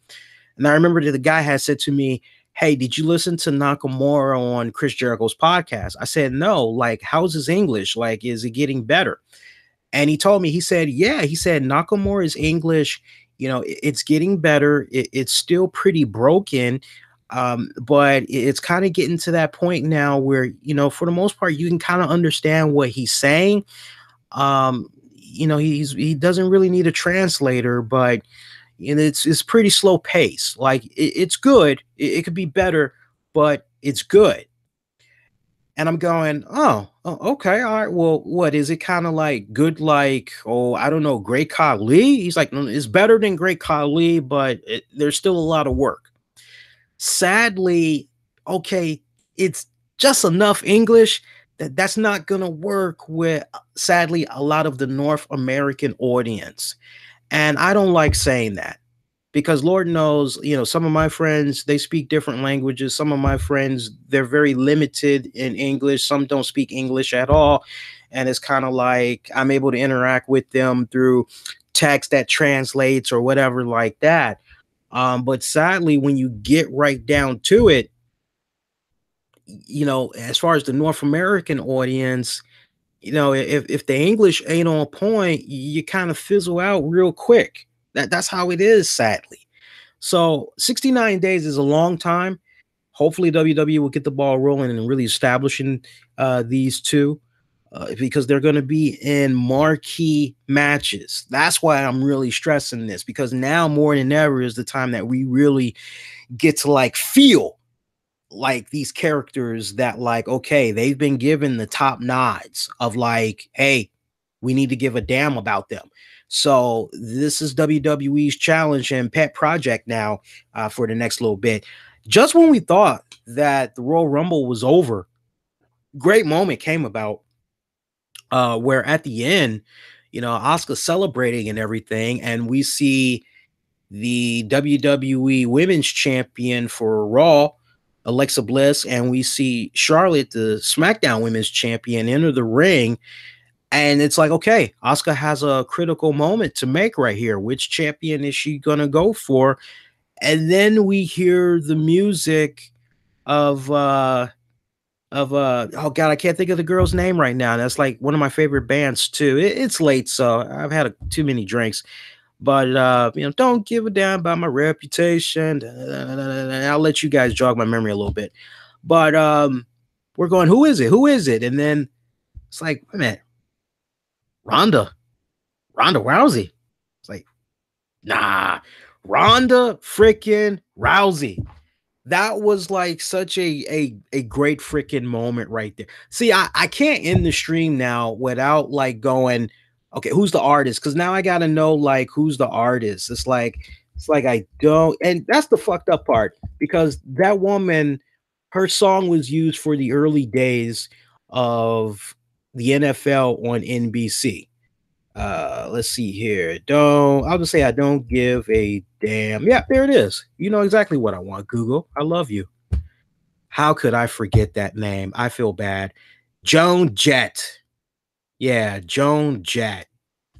And I remember that the guy had said to me, "Hey, did you listen to Nakamura on Chris Jericho's podcast?" I said, "No, like, how's his English? Like, is it getting better?" And he told me, he said, yeah, he said, Nakamura's English, it's getting better. It's still pretty broken. But it's kind of getting to that point now where, for the most part, you can kind of understand what he's saying. He doesn't really need a translator, but it's pretty slow pace. Like it's good. It could be better, but it's good. And I'm going, oh, okay, all right. Well, what is it? Kind of like good, like, I don't know, Great Khali? He's like, "No, it's better than Great Khali, but there's still a lot of work." Sadly, okay, it's just enough English that's not gonna work with, sadly, a lot of the North American audience. And I don't like saying that, because Lord knows, some of my friends, they speak different languages. Some of my friends, they're very limited in English. Some don't speak English at all. And it's kind of like I'm able to interact with them through text that translates or whatever like that. But sadly, when you get right down to it, as far as the North American audience, if the English ain't on point, you kind of fizzle out real quick. That's how it is, sadly. So 69 days is a long time. Hopefully WWE will get the ball rolling and really establishing these two, because they're going to be in marquee matches. That's why I'm really stressing this, because now more than ever is the time that we really get to like feel like these characters that like, okay, they've been given the top nods of like, hey, we need to give a damn about them. So this is WWE's challenge and pet project now for the next little bit. Just when we thought that the Royal Rumble was over, great moment came about where at the end, Asuka celebrating and everything, and we see the WWE Women's Champion for Raw, Alexa Bliss, and we see Charlotte, the SmackDown Women's Champion, enter the ring. And it's like, okay, Asuka has a critical moment to make right here. Which champion is she going to go for? And then we hear the music of oh God, I can't think of the girl's name right now. That's like one of my favorite bands too. It's late, so I've had too many drinks. But don't give a damn about my reputation. I'll let you guys jog my memory a little bit. But we're going, who is it? Who is it? And then it's like, wait a minute. Ronda Rousey. It's like, nah, Ronda freaking Rousey. That was like such a great freaking moment right there. See, I can't end the stream now without like going, okay, who's the artist? Because now I gotta know like who's the artist. It's like I don't, and that's the fucked up part, because that woman, her song was used for the early days of the NFL on NBC. Let's see here. I'll just say I don't give a damn. Yeah, there it is. You know exactly what I want, Google. I love you. How could I forget that name? I feel bad. Joan Jett. Yeah, Joan Jett.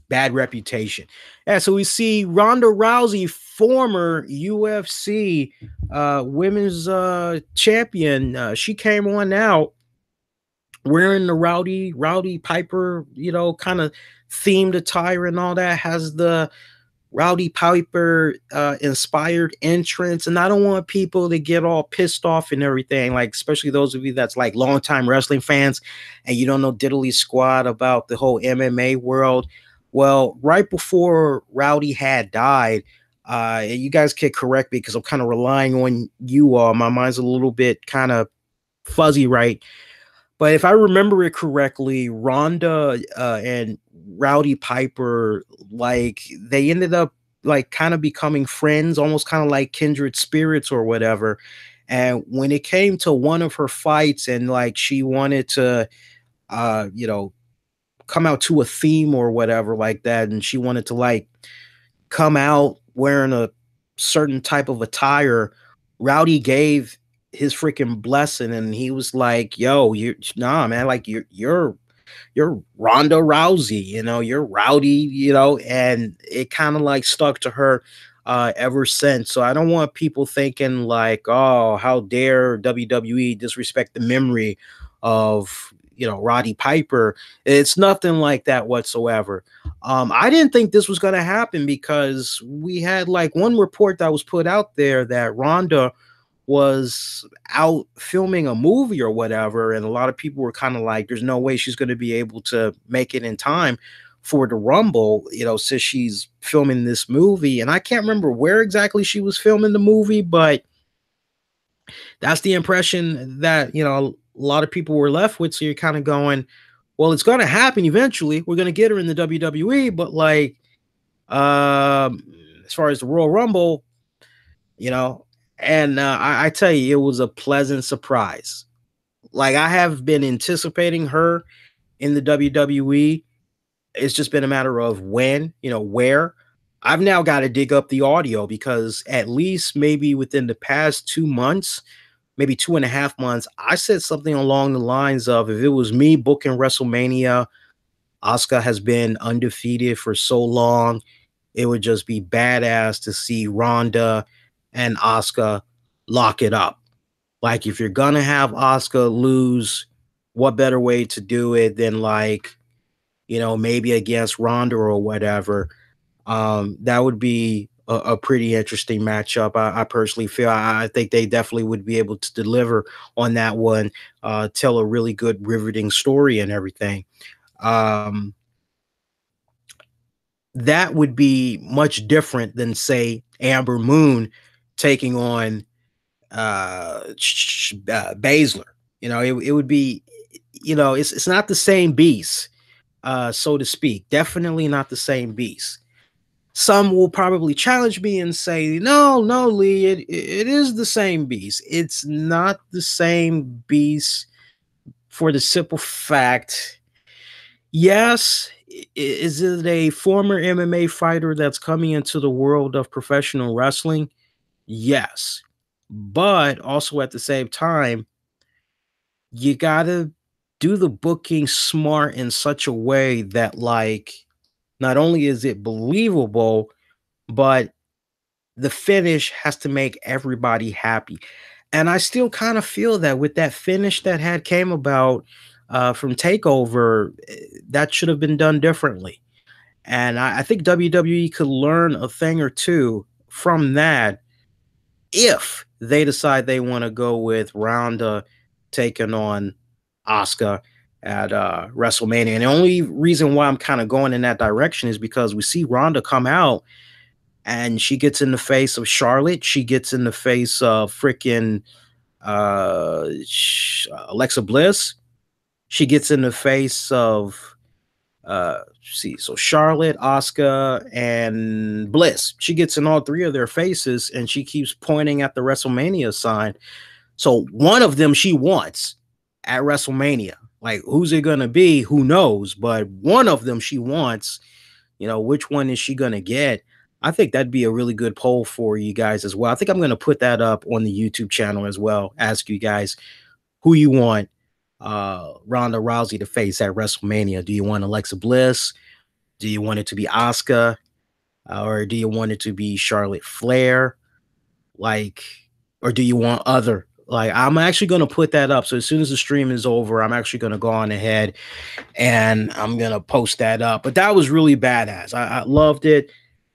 Bad reputation. Yeah, so we see Ronda Rousey, former UFC women's champion. She came on out wearing the Rowdy Piper, kind of themed attire and all that. Has the Rowdy Piper inspired entrance, and I don't want people to get all pissed off and everything, like especially those of you that's like longtime wrestling fans and you don't know diddly squat about the whole MMA world. Well, right before Rowdy had died, you guys can correct me because I'm kind of relying on you all. My mind's a little bit kind of fuzzy, right? But if I remember it correctly, Ronda and Rowdy Piper, like they ended up like kind of becoming friends, almost kind of like kindred spirits or whatever. And when it came to one of her fights, and like she wanted to, uh, you know, come out to a theme or whatever like that, and she wanted to like come out wearing a certain type of attire, Rowdy gave his freaking blessing, and he was like, "Yo, you nah, man, like you're Ronda Rousey, you're Rowdy, and it kind of like stuck to her ever since. So I don't want people thinking like, oh, how dare WWE disrespect the memory of Roddy Piper. It's nothing like that whatsoever. I didn't think this was going to happen because we had like one report that was put out there that Ronda was out filming a movie or whatever, and a lot of people were kind of like, there's no way she's going to be able to make it in time for the Rumble, since she's filming this movie. And I can't remember where exactly she was filming the movie, but that's the impression that a lot of people were left with. So you're kind of going, well, it's going to happen eventually, we're going to get her in the WWE, but like as far as the Royal Rumble, and I tell you, it was a pleasant surprise. Like, I have been anticipating her in the WWE. It's just been a matter of when, where. I've now got to dig up the audio because at least maybe within the past 2 months, maybe 2.5 months, I said something along the lines of, if it was me booking WrestleMania, Asuka has been undefeated for so long, it would just be badass to see Ronda and Asuka lock it up. Like, if you're gonna have Asuka lose, what better way to do it than like, maybe against Ronda or whatever. That would be a pretty interesting matchup. I personally feel I think they definitely would be able to deliver on that one, tell a really good riveting story and everything. That would be much different than, say, Amber Moon taking on Baszler. It would be, it's not the same beast, so to speak. Definitely not the same beast. Some will probably challenge me and say, no, Lee, it is the same beast. It's not the same beast for the simple fact, yes, is it a former MMA fighter that's coming into the world of professional wrestling? Yes. But also at the same time, you got to do the booking smart in such a way that, like, not only is it believable, but the finish has to make everybody happy. And I still kind of feel that with that finish that had came about from Takeover, that should have been done differently. And I think WWE could learn a thing or two from that if they decide they want to go with Ronda taking on Asuka at WrestleMania. And the only reason why I'm kind of going in that direction is because we see Ronda come out and she gets in the face of Charlotte. She gets in the face of freaking Alexa Bliss. She gets in the face of so Charlotte, Asuka, and Bliss. She gets in all three of their faces, and she keeps pointing at the WrestleMania sign. So one of them she wants at WrestleMania. Like, who's it gonna be? Who knows? But one of them she wants. Which one is she gonna get? I think that'd be a really good poll for you guys as well. I think I'm going to put that up on the YouTube channel as well. Ask you guys who you want Ronda Rousey to face at WrestleMania. Do you want Alexa Bliss? Do you want it to be Asuka? Or do you want it to be Charlotte Flair? Like, or do you want other? Like, I'm actually going to put that up. So as soon as the stream is over, I'm actually going to go on ahead and I'm going to post that up. But that was really badass. I loved it.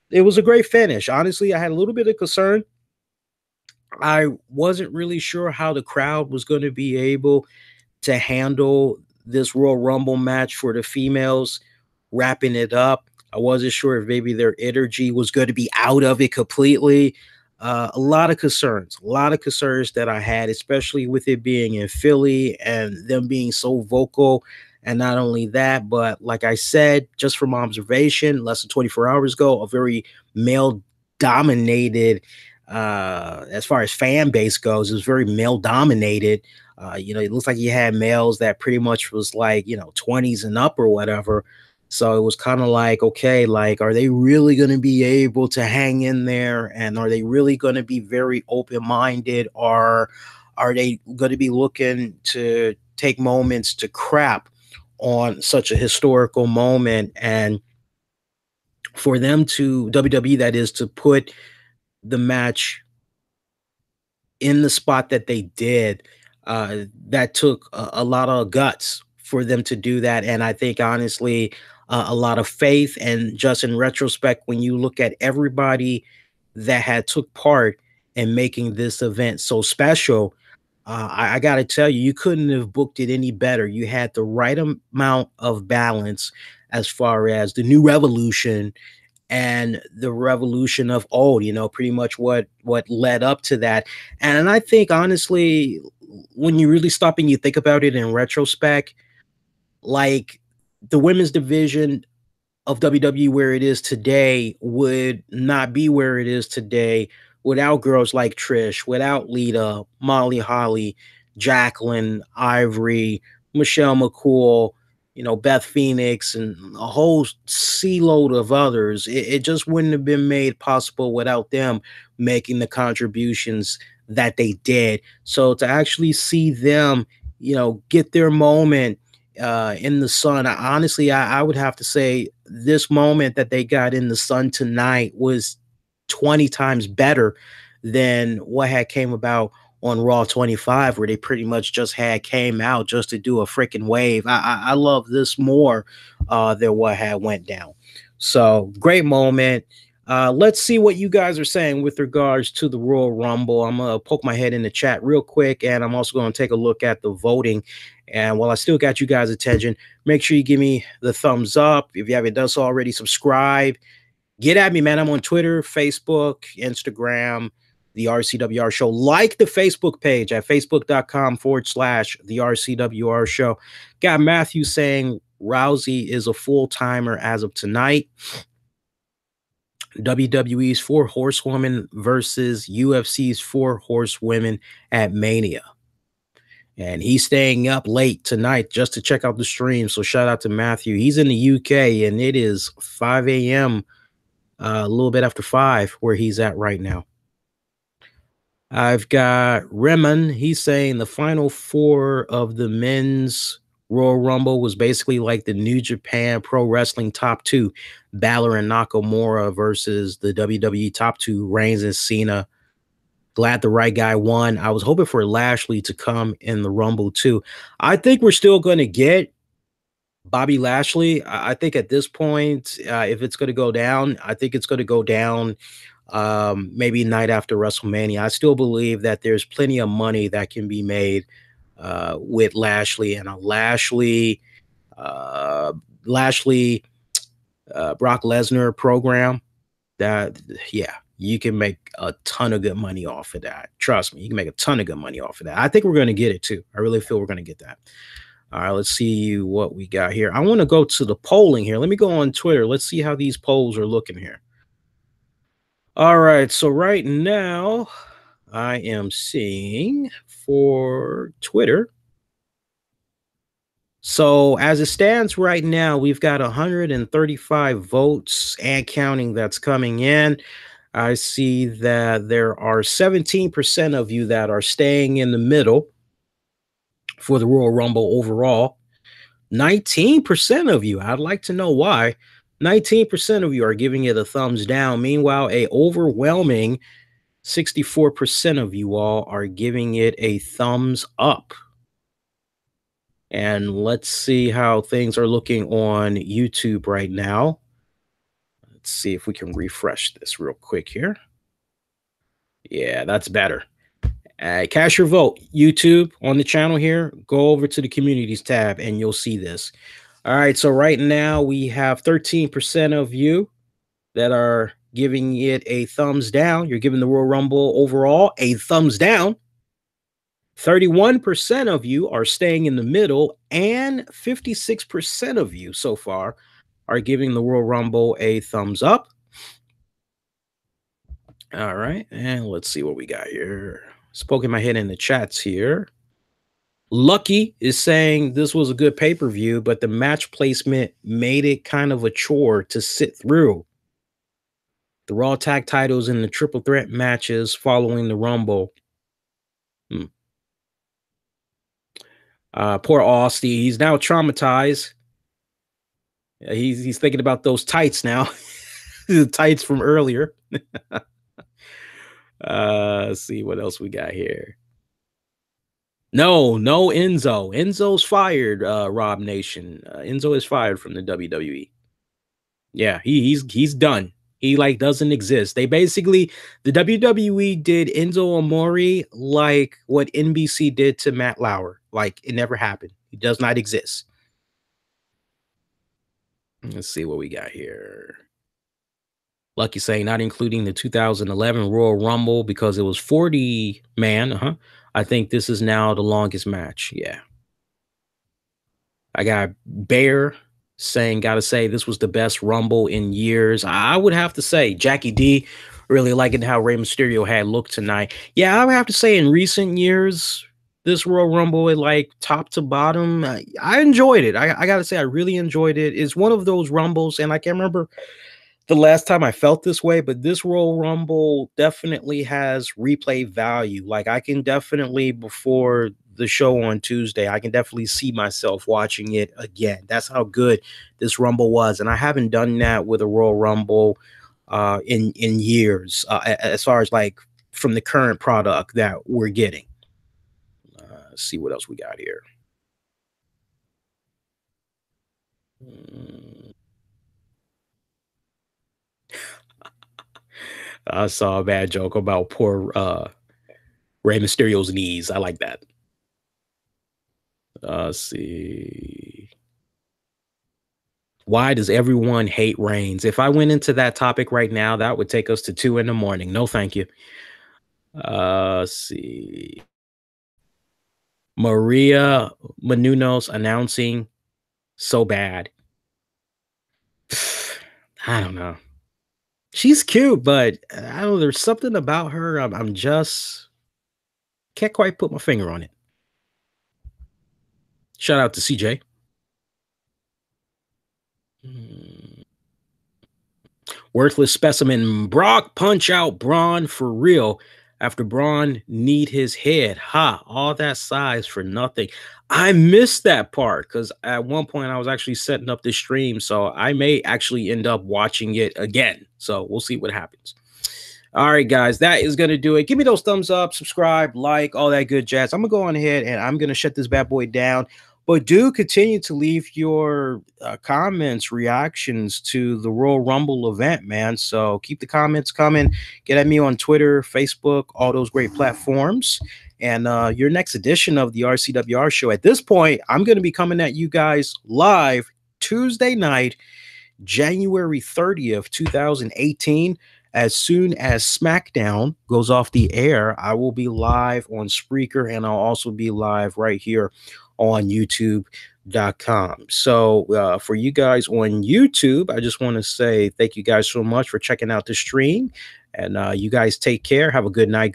It was a great finish. Honestly, I had a little bit of concern. I wasn't really sure how the crowd was going to be able to handle this Royal Rumble match for the females, wrapping it up. I wasn't sure if maybe their energy was going to be out of it completely. A lot of concerns that I had, especially with it being in Philly and them being so vocal. And not only that, but like I said, just from observation, less than 24 hours ago, a very male dominated, as far as fan base goes, it was very male dominated. It looks like you had males that pretty much was like, 20s and up or whatever. So it was kind of like, okay, like, are they really going to be able to hang in there? And are they really going to be very open-minded? Or are they going to be looking to take moments to crap on such a historical moment? And for them to, WWE that is, to put the match in the spot that they did, that took a lot of guts for them to do that. And I think, honestly, a lot of faith. And just in retrospect, when you look at everybody that had took part in making this event so special, I got to tell you, you couldn't have booked it any better. You had the right amount of balance as far as the new revolution and the revolution of old, pretty much what led up to that. And I think, honestly, when you really stop and you think about it in retrospect, like, the women's division of WWE where it is today would not be where it is today without girls like Trish, without Lita, Molly Holly, Jacqueline, Ivory, Michelle McCool, Beth Phoenix, and a whole sea load of others. It just wouldn't have been made possible without them making the contributions that they did. So to actually see them, get their moment in the sun, honestly, I would have to say this moment that they got in the sun tonight was 20 times better than what had came about on Raw 25, where they pretty much just had came out just to do a freaking wave. I love this more than what had went down. So great moment. Let's see what you guys are saying with regards to the Royal Rumble. I'm going to poke my head in the chat real quick, and I'm also going to take a look at the voting. And while I still got you guys' attention, make sure you give me the thumbs up. If you haven't done so already, subscribe. Get at me, man. I'm on Twitter, Facebook, Instagram, the RCWR Show. Like the Facebook page at facebook.com/the RCWR Show. Got Matthew saying Rousey is a full-timer as of tonight. WWE's 4 Horsewomen versus UFC's 4 Horsewomen at Mania. And he's staying up late tonight just to check out the stream. So shout out to Matthew. He's in the UK and it is 5 a.m., a little bit after 5 where he's at right now. I've got Reman. He's saying the final 4 of the men's Royal Rumble was basically like the New Japan Pro Wrestling top 2, Balor and Nakamura versus the WWE top 2, Reigns and Cena. Glad the right guy won. I was hoping for Lashley to come in the Rumble too. I think we're still going to get Bobby Lashley. I think at this point, if it's going to go down, I think it's going to go down maybe night after WrestleMania. I still believe that there's plenty of money that can be made with Lashley, and a Lashley Brock Lesnar program. That, yeah, you can make a ton of good money off of that. Trust me, you can make a ton of good money off of that. I think we're going to get it too. I really feel we're going to get that. All right, let's see what we got here. I want to go to the polling here. Let me go on Twitter. Let's see how these polls are looking here. All right, so right now I am seeing for Twitter So as it stands right now, we've got 135 votes and counting that's coming in. I see that there are 17% of you that are staying in the middle for the Royal Rumble overall. 19% of you, I'd like to know why. 19% of you are giving it a thumbs down. Meanwhile, a overwhelming 64% of you all are giving it a thumbs up. And let's see how things are looking on YouTube right now. Let's see if we can refresh this real quick here. Yeah, that's better. Cast your vote. YouTube on the channel here. Go over to the communities tab and you'll see this. All right, so right now we have 13% of you that are giving it a thumbs down. You're giving the Royal Rumble overall a thumbs down. 31% of you are staying in the middle, and 56% of you so far are giving the Royal Rumble a thumbs up. All right, and let's see what we got here. Just poking my head in the chats here. Lucky is saying this was a good pay-per-view, but the match placement made it kind of a chore to sit through. The Raw tag titles and the triple threat matches following the Rumble. Poor Austin. He's now traumatized. He's thinking about those tights now. The tights from earlier. Let's see what else we got here. No Enzo. Enzo's fired, Rob Nation. Enzo is fired from the WWE. Yeah, he's done. He like doesn't exist. They basically, the WWE did Enzo Amore like what NBC did to Matt Lauer. Like it never happened. He does not exist. Let's see what we got here. Lucky saying not including the 2011 Royal Rumble because it was 40 man. I think this is now the longest match. Yeah. I got Bear saying, gotta say, this was the best Rumble in years. I would have to say, Jackie D, really liking how Rey Mysterio had looked tonight. Yeah, I would have to say in recent years, this Royal Rumble, like top to bottom, I enjoyed it. I gotta say, I really enjoyed it. It's one of those Rumbles, and I can't remember the last time I felt this way, but this Royal Rumble definitely has replay value. Like I can definitely, before the show on Tuesday, I can definitely see myself watching it again. That's how good this Rumble was. And I haven't done that with a Royal Rumble in years, as far as like from the current product that we're getting. Let's see what else we got here. I saw a bad joke about poor Rey Mysterio's knees. I like that. Let's see. Why does everyone hate Reigns? If I went into that topic right now, that would take us to 2 in the morning. No, thank you. Let's see. Maria Menounos announcing so bad. I don't know. She's cute, but I don't know. There's something about her. I'm just can't quite put my finger on it. Shout out to CJ. Worthless specimen. Brock punch out Braun for real after Braun need his head. Ha, all that size for nothing. I missed that part because at one point I was actually setting up this stream, so I may actually end up watching it again. So we'll see what happens. All right, guys, that is going to do it. Give me those thumbs up, subscribe, like, all that good jazz. I'm going to go on ahead and I'm going to shut this bad boy down. But do continue to leave your comments, reactions to the Royal Rumble event, man. So keep the comments coming. Get at me on Twitter, Facebook, all those great platforms. And your next edition of the RCWR show. At this point, I'm going to be coming at you guys live Tuesday night, January 30th, 2018. As soon as SmackDown goes off the air, I will be live on Spreaker, and I'll also be live right here on youtube.com. So for you guys on YouTube, I just want to say thank you guys so much for checking out the stream, and you guys take care. Have a good night.